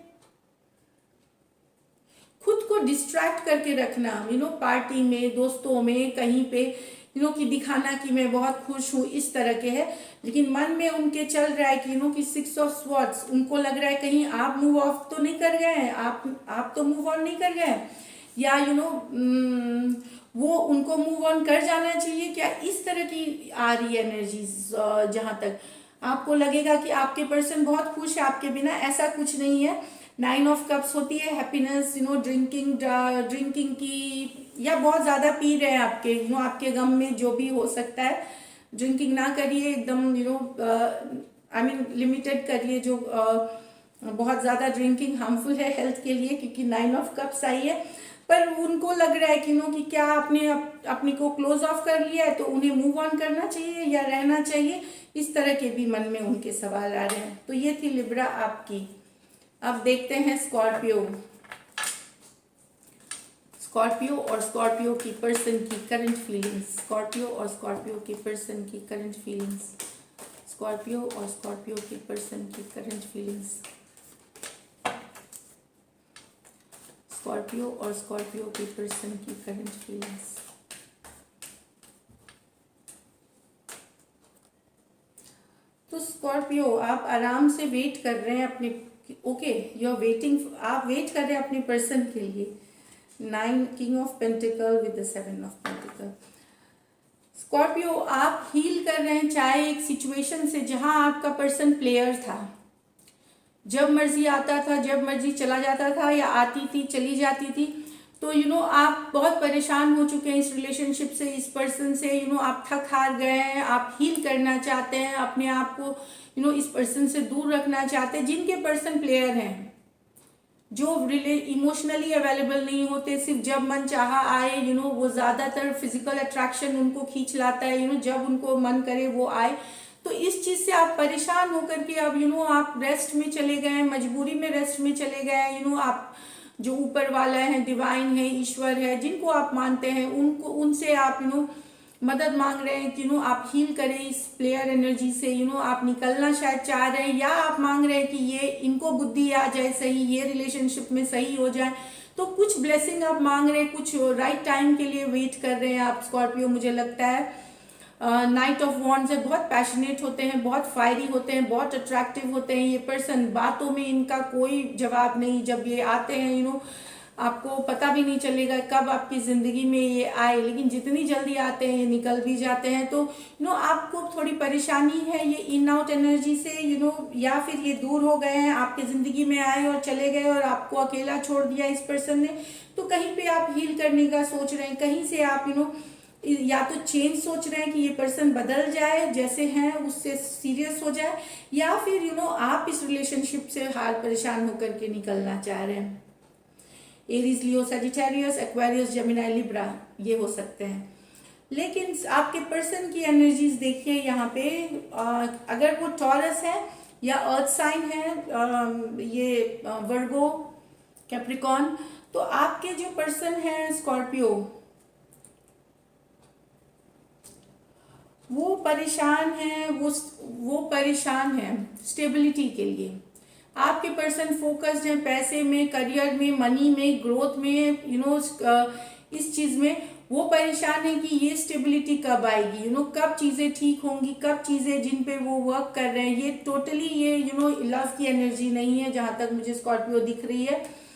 Speaker 1: खुद को डिस्ट्रैक्ट करके रखना, पार्टी में, दोस्तों में, कहीं पे कि दिखाना कि मैं बहुत खुश हूँ, इस तरह के है। लेकिन मन में उनके चल रहा है कि 6 ऑफ स्वॉर्ड्स, उनको लग रहा है कहीं आप मूव ऑफ तो नहीं कर गए हैं, आप तो मूव ऑन नहीं कर गए हैं, या वो उनको मूव ऑन कर जाना चाहिए क्या, इस तरह की आ रही है एनर्जीज। जहां तक आपको लगेगा कि आपके पर्सन बहुत खुश है आपके बिना, ऐसा कुछ नहीं है। 9 ऑफ कप्स होती है हैप्पीनेस, ड्रिंकिंग की, या बहुत ज्यादा पी रहे हैं आपके आपके गम में, जो भी हो सकता है। ड्रिंकिंग ना करिए, एकदम आई मीन लिमिटेड करिए, जो बहुत ज्यादा ड्रिंकिंग हार्मफुल है हेल्थ के लिए, क्योंकि 9 ऑफ कप्स आई है। पर उनको लग रहा है कि क्या आपने अपने को क्लोज ऑफ कर लिया है, तो उन्हें मूव ऑन करना चाहिए या रहना चाहिए, इस तरह के भी मन में उनके सवाल आ रहे हैं। तो ये थी लिब्रा आपकी। अब देखते हैं स्कॉर्पियो और स्कॉर्पियो की पर्सन की करंट फीलिंग्स। स्कॉर्पियो और स्कॉर्पियो की पर्सन की करंट फीलिंग्स। स्कॉर्पियो और स्कॉर्पियो की पर्सन की करंट फीलिंग्स। स्कॉर्पियो और स्कॉर्पियो की पर्सन की करंट फीलिंग्स। तो स्कॉर्पियो, आप आराम से वेट कर रहे हैं अपने, ओके, यू आर वेटिंग, आप वेट कर रहे हैं अपने पर्सन के लिए। 9 king of pentacle with the 7 of pentacle. Scorpio, आप हील कर रहे हैं चाहे एक सिचुएशन से जहां आपका पर्सन प्लेयर था, जब मर्जी आता था, जब मर्जी चला जाता था, या आती थी चली जाती थी। तो आप बहुत परेशान हो चुके हैं इस रिलेशनशिप से, इस पर्सन से, आप थक हार गए हैं, आप हील करना चाहते हैं, अपने आप को इस पर्सन से दूर रखना चाहते हैं। जिनके पर्सन प्लेयर हैं, जो इमोशनली अवेलेबल नहीं होते, सिर्फ जब मन चाहा आए, वो ज्यादातर फिजिकल अट्रैक्शन उनको खींच लाता है, जब उनको मन करे वो आए। तो इस चीज से आप परेशान होकर के अब आप रेस्ट में चले गए, मजबूरी में रेस्ट में चले गए। आप जो ऊपर वाला है, डिवाइन है, ईश्वर है, जिनको आप मानते हैं, उनसे आप मदद मांग रहे हैं कि आप हील करें इस प्लेयर एनर्जी से। आप निकलना शायद चाह रहे हैं, या आप मांग रहे हैं कि ये इनको बुद्धि आ जाए सही, ये रिलेशनशिप में सही हो जाए। तो कुछ ब्लेसिंग आप मांग रहे हैं, कुछ राइट टाइम के लिए वेट कर रहे हैं आप स्कॉर्पियो। मुझे लगता है नाइट ऑफ वॉन्ड्स है, बहुत पैशनेट होते हैं, बहुत फायरी होते हैं, बहुत अट्रैक्टिव होते हैं ये पर्सन। बातों में इनका कोई जवाब नहीं, जब ये आते हैं आपको पता भी नहीं चलेगा कब आपकी जिंदगी में ये आए, लेकिन जितनी जल्दी आते हैं ये निकल भी जाते हैं। तो आपको थोड़ी परेशानी है ये इन आउट एनर्जी से, या फिर ये दूर हो गए हैं, आपकी जिंदगी में आए और चले गए और आपको अकेला छोड़ दिया इस पर्सन ने। तो कहीं पे आप हील करने का सोच रहे हैं, कहीं से आप या तो चेंज सोच रहे हैं कि ये पर्सन बदल जाए, जैसे हैं उससे सीरियस हो जाए, या फिर आप इस रिलेशनशिप से हाल परेशान होकर के निकलना चाह रहे हैं। Aries, Leo, Sagittarius, Aquarius, Gemini, Libra, ये हो सकते हैं। लेकिन आपके पर्सन की एनर्जीज देखिए यहाँ पे, अगर वो टॉरस है या अर्थ साइन है, ये वर्गो, कैप्रिकॉन, तो आपके जो पर्सन है स्कॉर्पियो, वो परेशान है, वो परेशान है स्टेबिलिटी के लिए। आपके पर्सन फोकस्ड है पैसे में, करियर में, मनी में, ग्रोथ में, इस चीज में वो परेशान है कि ये स्टेबिलिटी कब आएगी, कब चीजें ठीक होंगी, कब चीजें जिन पे वो वर्क कर रहे हैं। ये टोटली ये लव की एनर्जी नहीं है जहां तक मुझे स्कॉर्पियो दिख रही है।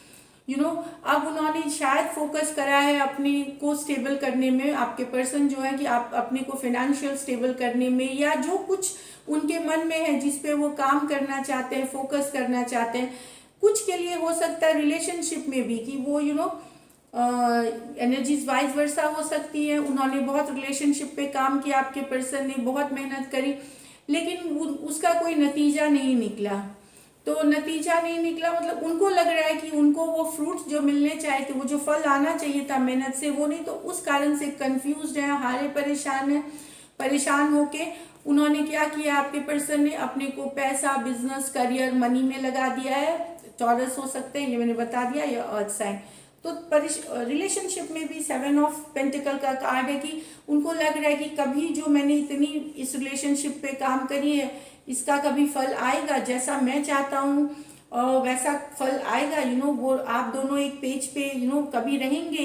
Speaker 1: अब उन्होंने शायद फोकस करा है अपने को स्टेबल करने में, आपके पर्सन जो है कि आप अपने को फाइनेंशियल स्टेबल करने में, या जो कुछ उनके मन में है जिस पे वो काम करना चाहते हैं, फोकस करना चाहते हैं। कुछ के लिए हो सकता है रिलेशनशिप में भी कि वो एनर्जीज वाइज वर्सा हो सकती है। उन्होंने बहुत रिलेशनशिप पे काम किया, आपके पर्सन ने बहुत मेहनत करी, लेकिन उसका कोई नतीजा नहीं निकला। तो नतीजा नहीं निकला मतलब उनको लग रहा है कि उनको वो फ्रूट जो मिलने चाहिए थे, वो जो फल आना चाहिए था मेहनत से, वो नहीं। तो उस कारण से कंफ्यूज्ड है, हारे परेशान है। परेशान होके उन्होंने क्या किया, आपके पर्सन ने अपने को पैसा, बिजनेस, करियर, मनी में लगा दिया है। टॉरस हो सकते हैं, ये मैंने बता दिया, या अर्थ साइन। तो रिलेशनशिप में भी 7 ऑफ पेंटिकल का कार्ड है कि उनको लग रहा है कि कभी जो मैंने इतनी इस रिलेशनशिप पे काम करी है, इसका कभी फल आएगा, जैसा मैं चाहता हूँ वैसा फल आएगा। वो आप दोनों एक पेज पे कभी रहेंगे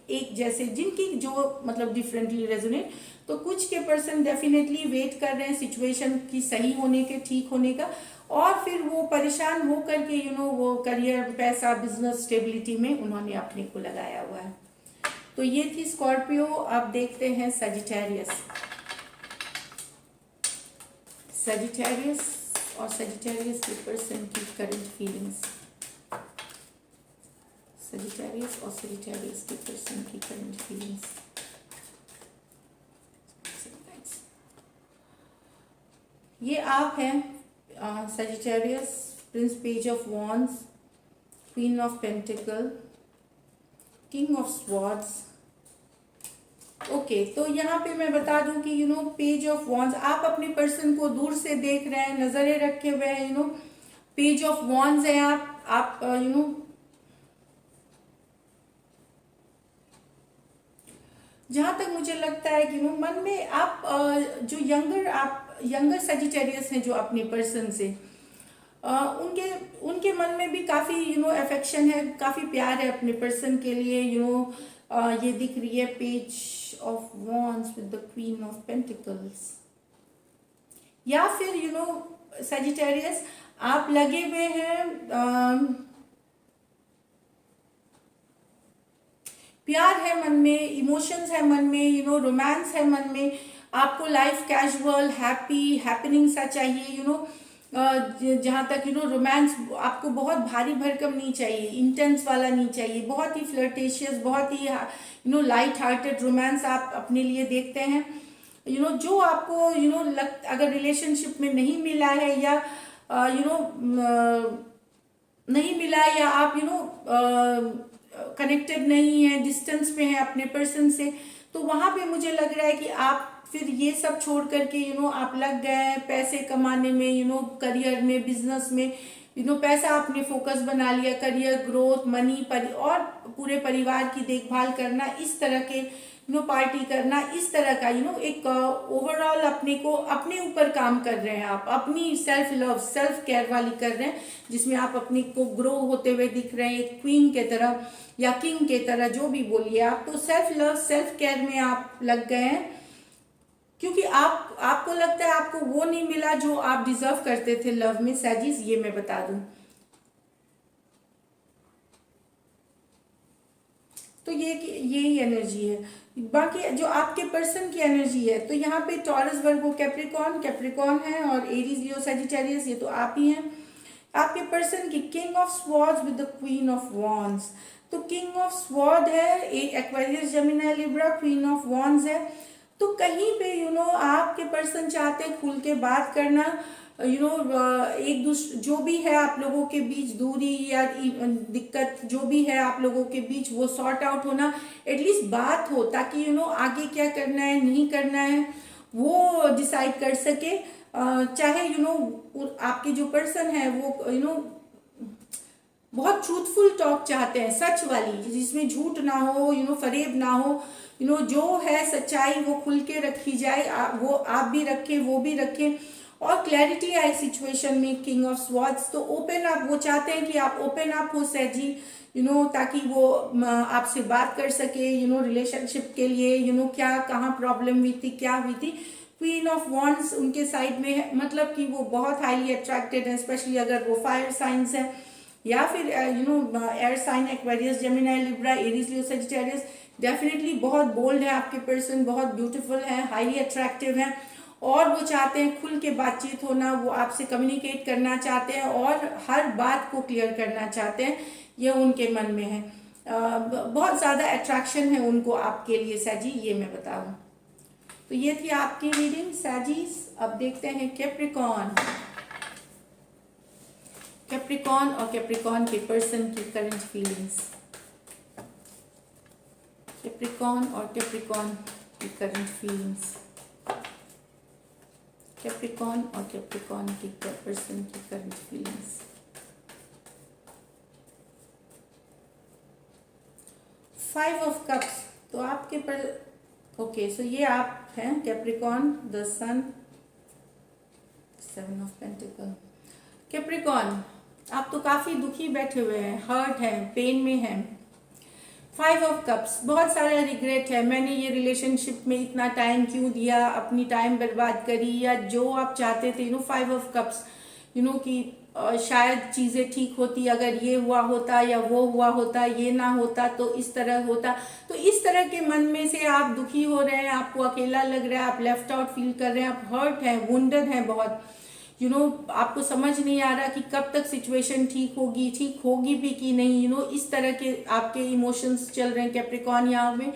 Speaker 1: एक जैसे, जिनकी जो मतलब डिफरेंटली रेजोनेट। तो कुछ के पर्सन डेफिनेटली वेट कर रहे हैं सिचुएशन की सही होने के, ठीक होने का, और फिर वो परेशान हो करके वो करियर, पैसा, बिजनेस, स्टेबिलिटी में उन्होंने अपने को लगाया हुआ है। तो ये थी स्कॉर्पियो। अब देखते हैं सजिटेरियस। सजिटेरियस और सजिटेरियस के पर्सन की करंट फीलिंग्स। सजिटेरियस और सजिटेरियस के पर्सन की करंट फीलिंग्स। ये आप हैं Sagittarius, Prince, page of wands, queen of pentacle, king of swords. Okay, तो यहाँ पे मैं बता दूं कि पेज ऑफ वॉन्ड्स, आप अपने पर्सन को दूर से देख रहे हैं, नजरें रखे हुए हैं। पेज ऑफ वॉन्ड्स है आप जहां तक मुझे लगता है कि मन में आप जो यंगर सजिटेरियस हैं जो अपने पर्सन से, उनके मन में भी काफी अफेक्शन है, काफी प्यार है अपने पर्सन के लिए। ये दिख रही है page of wands with the queen of pentacles. या फिर सजिटेरियस आप लगे हुए हैं, प्यार है मन में, इमोशंस है मन में, रोमांस है मन में। आपको लाइफ कैजुअल, हैप्पी, हैपनिंग सा चाहिए। जहाँ तक रोमांस आपको बहुत भारी भरकम नहीं चाहिए, इंटेंस वाला नहीं चाहिए, बहुत ही फ्लर्टेशियस, बहुत ही लाइट हार्टेड रोमांस आप अपने लिए देखते हैं। जो आपको अगर रिलेशनशिप में नहीं मिला है या नहीं मिला, या आप कनेक्टेड नहीं है, डिस्टेंस पे है अपने पर्सन से, तो वहां पे मुझे लग रहा है कि आप फिर ये सब छोड़ करके आप लग गए हैं पैसे कमाने में, करियर में, बिजनेस में, पैसा आपने फोकस बना लिया, करियर ग्रोथ, मनी और पूरे परिवार की देखभाल करना, इस तरह के पार्टी करना, इस तरह का एक ओवरऑल अपने को अपने ऊपर काम कर रहे हैं आप, अपनी सेल्फ लव, सेल्फ केयर वाली कर रहे हैं, जिसमें आप अपने को ग्रो होते हुए दिख रहे हैं, एक क्वीन के तरह या किंग के तरह, जो भी बोलिए आप। तो सेल्फ लव, सेल्फ केयर में आप लग गए हैं, क्योंकि आपको लगता है आपको वो नहीं मिला जो आप डिजर्व करते थे लव में सैजिस, ये मैं बता दूं। तो यही एनर्जी है। बाकी जो आपके पर्सन की एनर्जी है, तो यहाँ पे टॉरस, वर्गो, कैप्रिकॉन है, और एरीज, लियो, सजिटेरियस, ये तो आप ही हैं। आपके पर्सन की king of swords with the queen of wands, तो किंग ऑफ स्वॉर्ड है, Aquarius, Gemini, Libra, queen of wands है। तो कहीं पे आपके पर्सन चाहते हैं खुल के बात करना, एक दूसरे जो भी है आप लोगों के बीच दूरी या दिक्कत जो भी है आप लोगों के बीच, वो सॉर्ट आउट होना, एटलीस्ट बात हो, ताकि आगे क्या करना है, नहीं करना है, वो डिसाइड कर सके। चाहे आपके जो पर्सन है वो बहुत ट्रूथफुल टॉक चाहते हैं, सच वाली, जिसमें झूठ ना हो, फरेब ना हो, जो है सच्चाई वो खुल के रखी जाए, वो आप भी रखें, वो भी रखें, और क्लैरिटी आए सिचुएशन में। किंग ऑफ स्वॉर्ड्स, तो ओपन अप, वो चाहते हैं कि आप ओपन अप हो सैजी, ताकि वो आपसे बात कर सके, रिलेशनशिप के लिए, क्या कहाँ प्रॉब्लम हुई थी, क्या हुई थी। क्वीन ऑफ वॉन्ड्स उनके साइड में है, मतलब कि वो बहुत हाईली अट्रैक्टेड है, स्पेशली अगर वो फायर साइंस है, या फिर air sign, Aquarius, Gemini, Libra, Aries, Leo, Sagittarius. Definitely बहुत बोल्ड है आपके पर्सन, बहुत ब्यूटीफुल है, हाईली अट्रैक्टिव है, और वो चाहते हैं खुल के बातचीत होना, वो आपसे कम्युनिकेट करना चाहते हैं, और हर बात को क्लियर करना चाहते हैं, ये उनके मन में है। बहुत ज़्यादा अट्रैक्शन है उनको आपके लिए सैजी, ये मैं बताऊँ। तो ये थी आपकी रीडिंग सैजीज। अब देखते हैं कैप्रिकॉन। कैप्रिकॉन और कैप्रिकॉन के पर्सन की करंट फीलिंग्स। कैप्रिकॉन और कैप्रिकॉन की करंट फीलिंग्स। कैप्रिकॉन और कैप्रिकॉन की पर्सन की करंट फीलिंग्स। 5 ऑफ कप्स, तो आपके पर ओके, सो ये आप हैं Capricorn, the sun, 7 of pentacle. Capricorn, आप तो काफी दुखी बैठे हुए हैं, हर्ट हैं, पेन में हैं। 5 ऑफ कप्स, बहुत सारा रिग्रेट है, मैंने ये रिलेशनशिप में इतना टाइम क्यों दिया, अपनी टाइम बर्बाद करी, या जो आप चाहते थे 5 ऑफ कप्स, कि शायद चीज़ें ठीक होती अगर ये हुआ होता या वो हुआ होता, ये ना होता तो इस तरह होता। तो इस तरह के मन में से आप दुखी हो रहे हैं, आपको अकेला लग रहा है, आप लेफ्ट आउट फील कर रहे हैं, आप हर्ट हैं, वुंडेड हैं बहुत, आपको समझ नहीं आ रहा कि कब तक सिचुएशन ठीक होगी भी कि नहीं, इस तरह के आपके इमोशंस चल रहे हैं कैप्रिकॉन। यहाँ में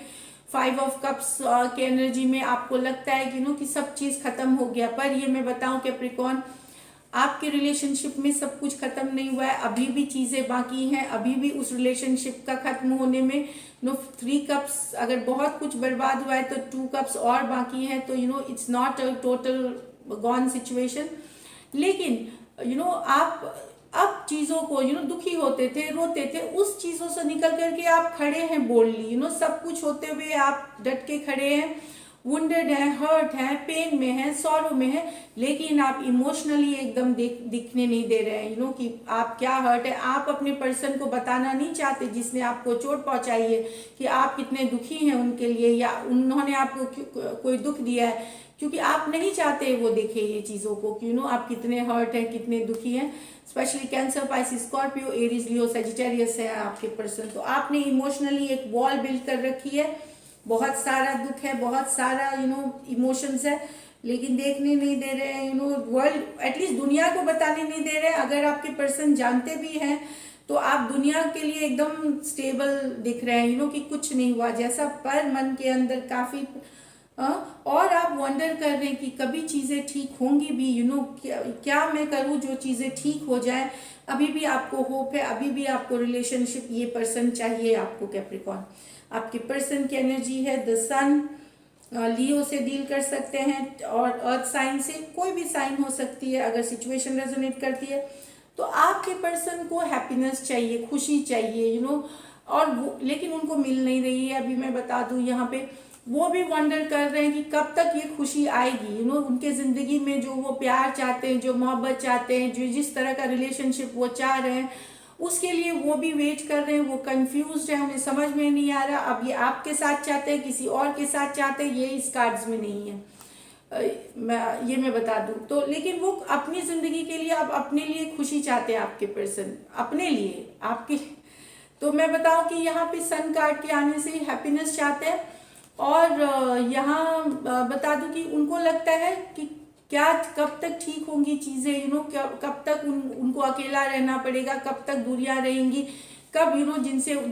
Speaker 1: 5 ऑफ कप्स के एनर्जी में आपको लगता है कि सब चीज़ खत्म हो गया, पर ये मैं बताऊं कैप्रिकॉन, आपके रिलेशनशिप में सब कुछ खत्म नहीं हुआ है, अभी भी चीज़ें बाकी हैं, अभी भी उस रिलेशनशिप का खत्म होने में 3 कप्स, अगर बहुत कुछ बर्बाद हुआ है तो 2 कप्स और बाकी हैं, तो it's not a total gone situation. लेकिन आप अब चीज़ों को दुखी होते थे, रोते थे, उस चीज़ों से निकल करके आप खड़े हैं बोल्डली, सब कुछ होते हुए आप डट के खड़े हैं, वुंडेड है, हर्ट है, पेन में है, सॉरो में है, लेकिन आप इमोशनली एकदम दिखने नहीं दे रहे हैं, कि आप क्या हर्ट है। आप अपने पर्सन को बताना नहीं चाहते जिसने आपको चोट पहुंचाई है कि आप कितने दुखी हैं उनके लिए, या उन्होंने आपको कोई दुख दिया है, क्योंकि आप नहीं चाहते वो देखे ये चीज़ों को कि आप कितने हर्ट हैं, कितने दुखी हैं। Specially Cancer, Pisces, Scorpio, Aries, Leo, Sagittarius है आपके पर्सन, तो आपने इमोशनली एक वॉल बिल्ड कर रखी है, बहुत सारा दुख है, बहुत सारा इमोशंस है, लेकिन देखने नहीं दे रहे हैं, वर्ल्ड एटलीस्ट दुनिया को बताने नहीं दे रहे हैं। अगर आपके पर्सन जानते भी हैं तो आप दुनिया के लिए एकदम स्टेबल दिख रहे हैं, कि कुछ नहीं हुआ जैसा, पर मन के अंदर काफी और आप वंडर कर रहे हैं कि कभी चीजें ठीक होंगी भी, क्या मैं करूं जो चीजें ठीक हो जाए। अभी भी आपको होप है, अभी भी आपको रिलेशनशिप, ये पर्सन चाहिए आपको कैप्रिकॉर्न। आपके पर्सन की एनर्जी है द सन, लियो से डील कर सकते हैं और अर्थ साइन से, कोई भी साइन हो सकती है अगर सिचुएशन रेजोनेट करती है। तो आपके पर्सन को हैप्पीनेस चाहिए, खुशी चाहिए, और वो, लेकिन उनको मिल नहीं रही है। अभी मैं बता दूं यहाँ पे वो भी वंडर कर रहे हैं कि कब तक ये खुशी आएगी, उनके जिंदगी में जो वो प्यार चाहते हैं, जो मोहब्बत चाहते हैं, जो जिस तरह का रिलेशनशिप वो चाह रहे हैं, उसके लिए वो भी वेट कर रहे हैं। वो कंफ्यूज है, उन्हें समझ में नहीं आ रहा अब ये आपके साथ चाहते हैं, किसी और के साथ चाहते हैं, ये इस कार्ड्स में नहीं है। मैं बता दूं तो, लेकिन वो अपनी जिंदगी के लिए, अब अपने लिए खुशी चाहते हैं आपके पर्सन, अपने लिए आपके। तो मैं बताऊं कि यहाँ पे सन कार्ड के आने से हैप्पीनेस चाहते हैं। और यहाँ बता दूं कि उनको लगता है कि क्या कब तक ठीक होंगी चीजें, कब तक उनको अकेला रहना पड़ेगा, कब तक दूरियां रहेंगी, कब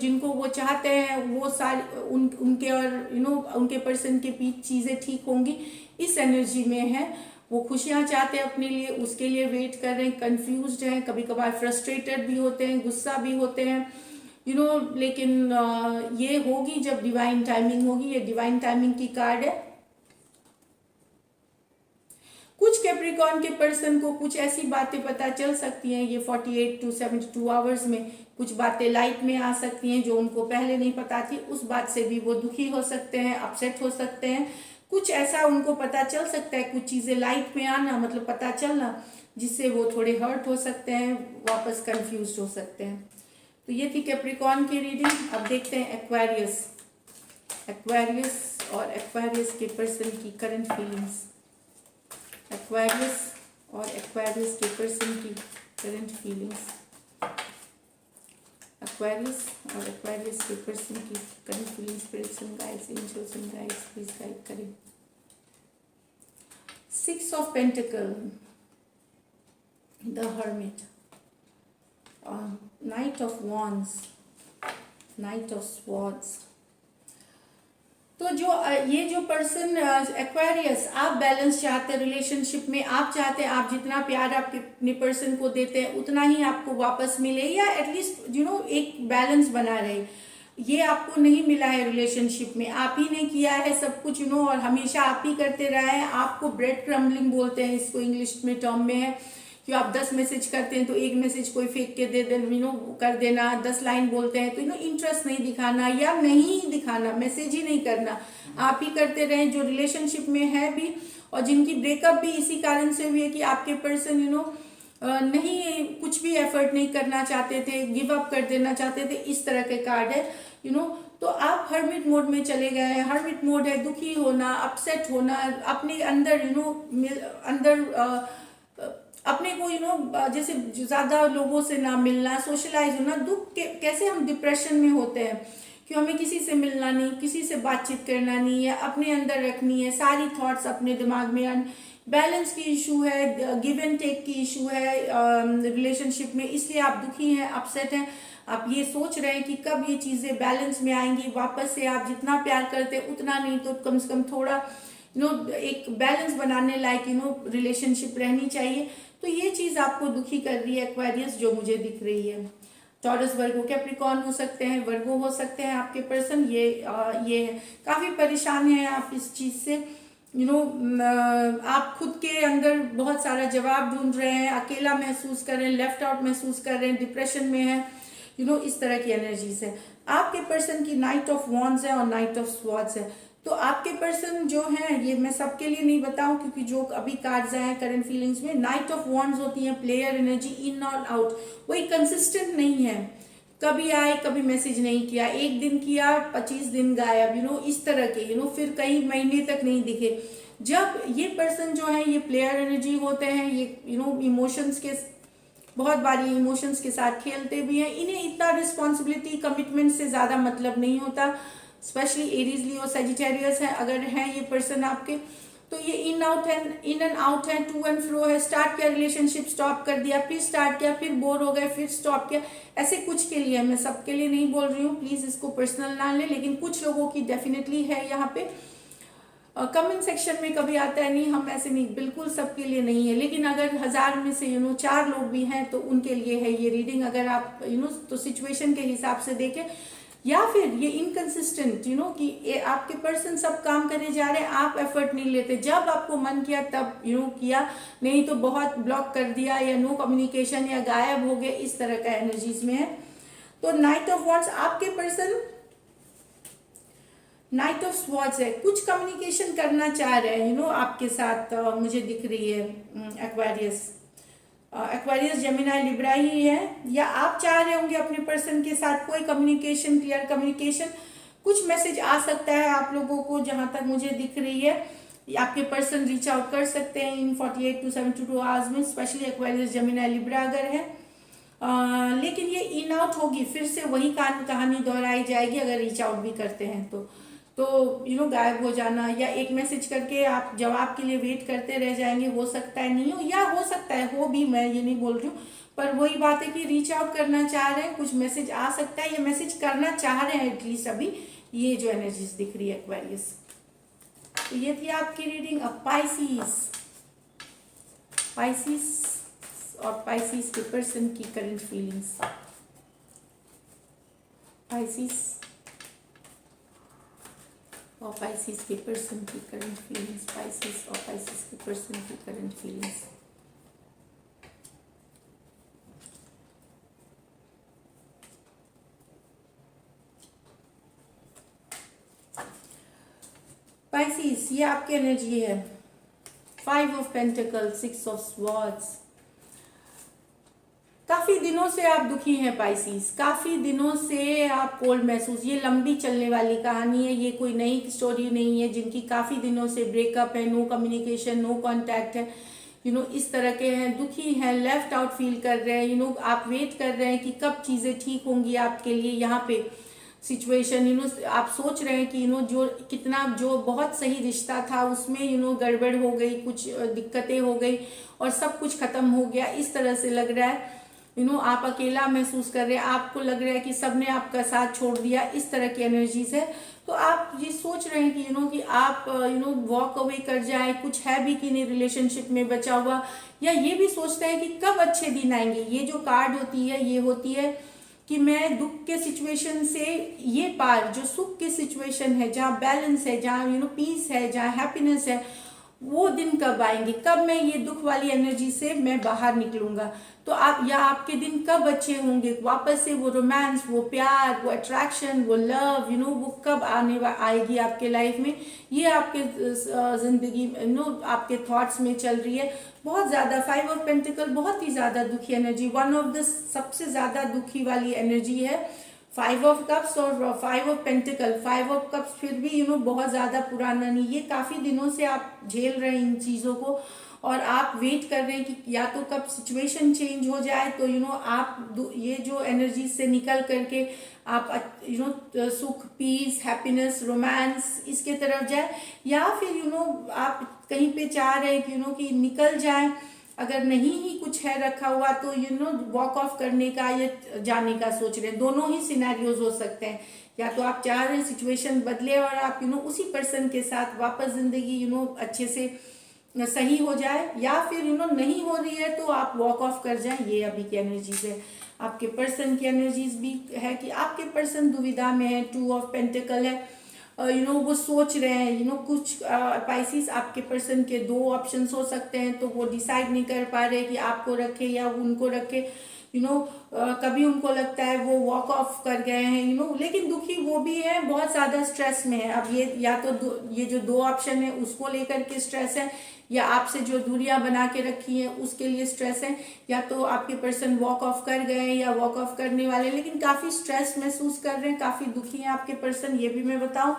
Speaker 1: जिनको वो चाहते हैं वो सारी उनके और उनके पर्सन के बीच चीजें ठीक होंगी, इस एनर्जी में है। वो खुशियां चाहते हैं अपने लिए, उसके लिए वेट कर रहे हैं, कंफ्यूज्ड हैं, कभी कभार फ्रस्ट्रेटेड भी होते हैं, गुस्सा भी होते हैं, लेकिन ये होगी जब डिवाइन टाइमिंग होगी। ये डिवाइन टाइमिंग की कार्ड है। कुछ कैप्रिकॉर्न के पर्सन को कुछ ऐसी बातें पता चल सकती हैं, ये 48 to 72 आवर्स में कुछ बातें लाइट में आ सकती हैं जो उनको पहले नहीं पता थी। उस बात से भी वो दुखी हो सकते हैं, अपसेट हो सकते हैं। कुछ ऐसा उनको पता चल सकता है, कुछ चीजें लाइट में आना मतलब पता चलना, जिससे वो थोड़े हर्ट हो सकते हैं, वापस कंफ्यूज हो सकते हैं। तो ये थी कैप्रिकॉर्न की रीडिंग। अब देखते हैं एक्वेरियस और एक्वेरियस के पर्सन की करंट फीलिंग्स। एक्वेरियस और एक्वेरियस के पर्सन की करंट फीलिंग्स। एक्वेरियस और एक्वेरियस के पर्सन की current feelings. Spirits and guides, angels and guides, please guide करें। 6 of pentacle, the hermit, knight of wands, knight of swords. तो ये जो पर्सन एक्वेरियस, आप बैलेंस चाहते हैं रिलेशनशिप में, आप चाहते हैं आप जितना प्यार आपके अपने पर्सन को देते हैं उतना ही आपको वापस मिले, या एटलीस्ट एक बैलेंस बना रहे। ये आपको नहीं मिला है रिलेशनशिप में, आप ही ने किया है सब कुछ, और हमेशा आप ही करते रहे हैं। आपको ब्रेड क्रम्बलिंग बोलते हैं इसको, इंग्लिश में टर्म में है कि आप 10 मैसेज करते हैं तो एक मैसेज कोई फेंक के दे कर देना, 10 लाइन बोलते हैं तो इंटरेस्ट नहीं दिखाना या नहीं दिखाना, मैसेज ही नहीं करना, आप ही करते रहे। जो रिलेशनशिप में है भी और जिनकी ब्रेकअप भी इसी कारण से हुई है कि आपके पर्सन नहीं, कुछ भी एफर्ट नहीं करना चाहते थे, गिव अप कर देना चाहते थे, इस तरह के कार्ड है। तो आप हर्मिट मोड में चले गए हैं। हर्मिट मोड है दुखी होना, अपसेट होना, अपने अंदर अंदर अपने को जैसे ज्यादा लोगों से ना मिलना, सोशलाइज होना, दुख के कैसे हम डिप्रेशन में होते हैं कि हमें किसी से मिलना नहीं, किसी से बातचीत करना नहीं है, अपने अंदर रखनी है सारी थॉट्स अपने दिमाग में। बैलेंस की इशू है, गिव एंड टेक की इशू है रिलेशनशिप में, इसलिए आप दुखी हैं, अपसेट हैं। आप ये सोच रहे हैं कि कब ये चीजें बैलेंस में आएंगी वापस से। आप जितना प्यार करते हैं उतना नहीं तो कम से कम थोड़ा एक बैलेंस बनाने लायक रिलेशनशिप रहनी चाहिए। तो ये चीज आपको दुखी कर रही है एक्वेरियस, जो मुझे दिख रही है। टॉरस, वर्गो, कैप्रिकॉर्न हो सकते हैं, वर्गो हो सकते हैं आपके पर्सन। ये काफी परेशान है आप इस चीज से। आप खुद के अंदर बहुत सारा जवाब ढूंढ रहे हैं, अकेला महसूस कर रहे हैं, लेफ्ट आउट महसूस कर रहे हैं, डिप्रेशन में है, इस तरह की एनर्जीज है। आपके पर्सन की नाइट ऑफ वॉन्ड्स है और नाइट ऑफ स्वॉर्ड्स है। तो आपके पर्सन जो हैं, ये मैं सबके लिए नहीं बताऊं क्योंकि जो अभी कार्ड्स आए हैं करंट फीलिंग्स में, नाइट ऑफ वॉन्ड्स होती हैं प्लेयर एनर्जी, इन और आउट, वही कंसिस्टेंट नहीं है, कभी आए कभी मैसेज नहीं किया, एक दिन किया 25 दिन गायब, इस तरह के, फिर कई महीने तक नहीं दिखे। जब ये पर्सन जो है ये प्लेयर एनर्जी होते हैं, ये इमोशंस के, बहुत बारी इमोशंस के साथ खेलते भी हैं, इन्हें इतना रिस्पॉन्सिबिलिटी कमिटमेंट से ज्यादा मतलब नहीं होता। स्पेशली एरीज, लियो, सजिटेरियस है अगर है ये पर्सन आपके, तो ये इन एंड आउट है, टू एंड फ्रो है, स्टार्ट किया रिलेशनशिप, स्टॉप कर दिया, फिर स्टार्ट किया, फिर बोर हो गए, फिर स्टॉप किया, ऐसे कुछ के लिए, मैं सबके लिए नहीं बोल रही हूँ, प्लीज इसको पर्सनल ना ले, लेकिन कुछ लोगों की डेफिनेटली है यहाँ पे। कमेंट सेक्शन में कभी आता है नहीं, हम ऐसे नहीं, बिल्कुल सबके लिए नहीं है, लेकिन अगर 1000 में से 4 लोग भी हैं तो उनके लिए है ये रीडिंग। अगर आप तो सिचुएशन के हिसाब से देखें, या फिर ये इनकंसिस्टेंट कि आपके पर्सन सब काम करने जा रहे हैं, आप एफर्ट नहीं लेते, जब आपको मन किया तब किया, नहीं तो बहुत ब्लॉक कर दिया, या नो कम्युनिकेशन, या गायब हो गए, इस तरह का एनर्जीज में है। तो नाइट ऑफ वॉन्ड्स, आपके पर्सन नाइट ऑफ स्वॉर्ड्स है, कुछ कम्युनिकेशन करना चाह रहे हैं आपके साथ, मुझे दिख रही है एक्वारियस जेमिनी लिब्रा ही है, या आप चाह रहे होंगे अपने पर्सन के साथ कोई कम्युनिकेशन, क्लियर कम्युनिकेशन, कुछ मैसेज आ सकता है आप लोगों को, जहां तक मुझे दिख रही है आपके पर्सन रीच आउट कर सकते हैं इन 48 to 72 आवर्स में, स्पेशली एक्वारियस जेमिनी लिब्रा अगर है। लेकिन ये इन आउट होगी, फिर से वही कहानी दोहराई जाएगी अगर रीच आउट भी करते हैं तो गायब हो जाना, या एक मैसेज करके आप जवाब के लिए वेट करते रह जाएंगे, हो सकता है नहीं हो, या हो सकता है हो भी, मैं ये नहीं बोल रही हूँ, पर वही बात है कि रीच आउट करना चाह रहे हैं, कुछ मैसेज आ सकता है, या मैसेज करना चाह रहे हैं एटलीस्ट अभी, ये जो एनर्जीज दिख रही है एक्वेरियस। तो ये थी आपकी रीडिंग। अब पाइसिस और पाइसिस के पर्सन की करंट फीलिंग्स। पाइसिस और पाइसिस के पर्सन की करंट फीलिंग्स। पाइसिस और पाइसिस के पर्सन की करंट फीलिंग्स। पाइसिस, ये आपकी एनर्जी है। 5 ऑफ पेंटिकल, 6 ऑफ स्वॉर्ड्स। काफी दिनों से आप दुखी हैं पाइसिस, काफी दिनों से आप कोल्ड महसूस, ये लंबी चलने वाली कहानी है, ये कोई नई स्टोरी नहीं है, जिनकी काफी दिनों से ब्रेकअप है, नो कम्युनिकेशन, नो कांटेक्ट है, इस तरह के हैं, दुखी हैं, लेफ्ट आउट फील कर रहे हैं, आप वेट कर रहे हैं कि कब चीजें ठीक होंगी आपके लिए। यहाँ पे सिचुएशन आप सोच रहे हैं कि जो बहुत सही रिश्ता था उसमें गड़बड़ हो गई, कुछ दिक्कतें हो गई और सब कुछ खत्म हो गया, इस तरह से लग रहा है। आप अकेला महसूस कर रहे हैं, आपको लग रहा है कि सबने आपका साथ छोड़ दिया, इस तरह की एनर्जीज है। तो आप ये सोच रहे हैं कि आप वॉक अवे कर जाए, कुछ है भी कि नहीं रिलेशनशिप में बचा हुआ, या ये भी सोचते हैं कि कब अच्छे दिन आएंगे। ये जो कार्ड होती है ये होती है कि मैं दुख के सिचुएशन से ये पार, जो सुख की सिचुएशन है, जहाँ बैलेंस है, जहाँ पीस है, जहाँ हैप्पीनेस है, वो दिन कब आएंगे, कब मैं ये दुख वाली एनर्जी से मैं बाहर निकलूंगा। तो आपके दिन कब अच्छे होंगे, वापस से वो रोमांस, वो प्यार, वो अट्रैक्शन, वो लव वो कब आएगी आपके लाइफ में, ये आपके जिंदगी आपके थॉट्स में चल रही है बहुत ज्यादा। 5 ऑफ पेंटिकल बहुत ही ज्यादा दुखी एनर्जी, वन ऑफ द सबसे ज्यादा दुखी वाली एनर्जी है 5 ऑफ कप्स और 5 ऑफ पेंटिकल। 5 ऑफ कप्स फिर भी बहुत ज्यादा पुराना नहीं, ये काफी दिनों से आप झेल रहे हैं इन चीजों को, और आप वेट कर रहे हैं कि या तो कब सिचुएशन चेंज हो जाए, तो आप ये जो एनर्जी से निकल करके आप सुख, पीस, हैप्पीनेस, रोमांस इसके तरफ जाए, या फिर आप कहीं पे चाह रहे हैं कि निकल जाए, अगर नहीं ही कुछ है रखा हुआ तो वॉक ऑफ करने का या जाने का सोच रहे हैं। दोनों ही सिनेरियोज हो सकते हैं, या तो आप चाह रहे हैं सिचुएशन बदले और आप उसी पर्सन के साथ वापस जिंदगी अच्छे से सही हो जाए, या फिर नहीं हो रही है तो आप वॉक ऑफ कर जाएं। ये अभी की एनर्जीज है। आपके पर्सन की एनर्जीज भी है कि आपके पर्सन दुविधा में है। 2 ऑफ पेंटिकल है, वो सोच रहे हैं कुछ पाइसिस आपके पर्सन के 2 ऑप्शंस हो सकते हैं, तो वो डिसाइड नहीं कर पा रहे कि आपको रखे या उनको रखे। कभी उनको लगता है वो वॉक ऑफ कर गए हैं लेकिन दुखी वो भी है, बहुत ज्यादा स्ट्रेस में है। अब ये या तो ये जो 2 ऑप्शन है उसको लेकर के स्ट्रेस है, या आपसे जो दूरियां बना के रखी है उसके लिए स्ट्रेस है, या तो आपके पर्सन वॉक ऑफ कर गए या वॉक ऑफ करने वाले, लेकिन काफी स्ट्रेस महसूस कर रहे हैं, काफी दुखी है आपके पर्सन, ये भी मैं बताऊं।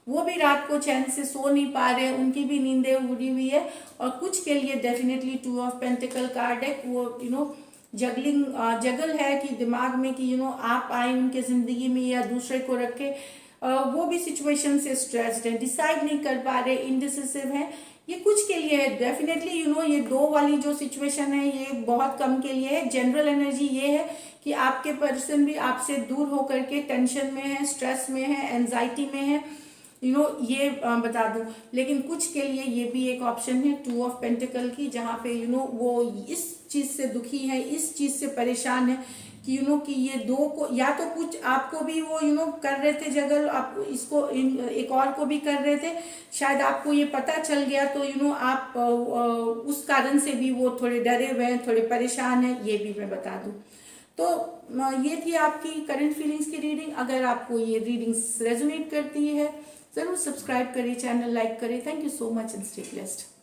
Speaker 1: वो भी रात को चैन से सो नहीं पा रहे हैं, उनकी भी नींदें उड़ी हुई है, और कुछ के लिए डेफिनेटली 2 ऑफ पेंटिकल कार्ड है। वो जगल है कि दिमाग में कि आप आए उनके जिंदगी में या दूसरे को रखे, वो भी सिचुएशन से स्ट्रेस्ड है, डिसाइड नहीं कर पा रहे, इनडिसिसिव है, ये कुछ के लिए है डेफिनेटली, ये 2 वाली जो सिचुएशन है ये बहुत कम के लिए है। जनरल एनर्जी ये है कि आपके पर्सन भी आपसे दूर होकर के टेंशन में है, स्ट्रेस में है, एंजाइटी में है, ये बता दूं। लेकिन कुछ के लिए ये भी एक ऑप्शन है 2 ऑफ पेंटिकल की, जहाँ पे वो इस चीज से दुखी है, इस चीज से परेशान है कि कि ये 2 को या तो कुछ आपको भी वो कर रहे थे जगल, आप इसको एक और को भी कर रहे थे, शायद आपको ये पता चल गया तो आप उस कारण से भी वो थोड़े डरे हुए हैं, थोड़े परेशान हैं, ये भी मैं बता दूं। तो ये थी आपकी करंट फीलिंग्स की रीडिंग। अगर आपको ये रीडिंग्स रेजोनेट करती है जरूर सब्सक्राइब करें, चैनल लाइक करें। Thank you so much and stay blessed.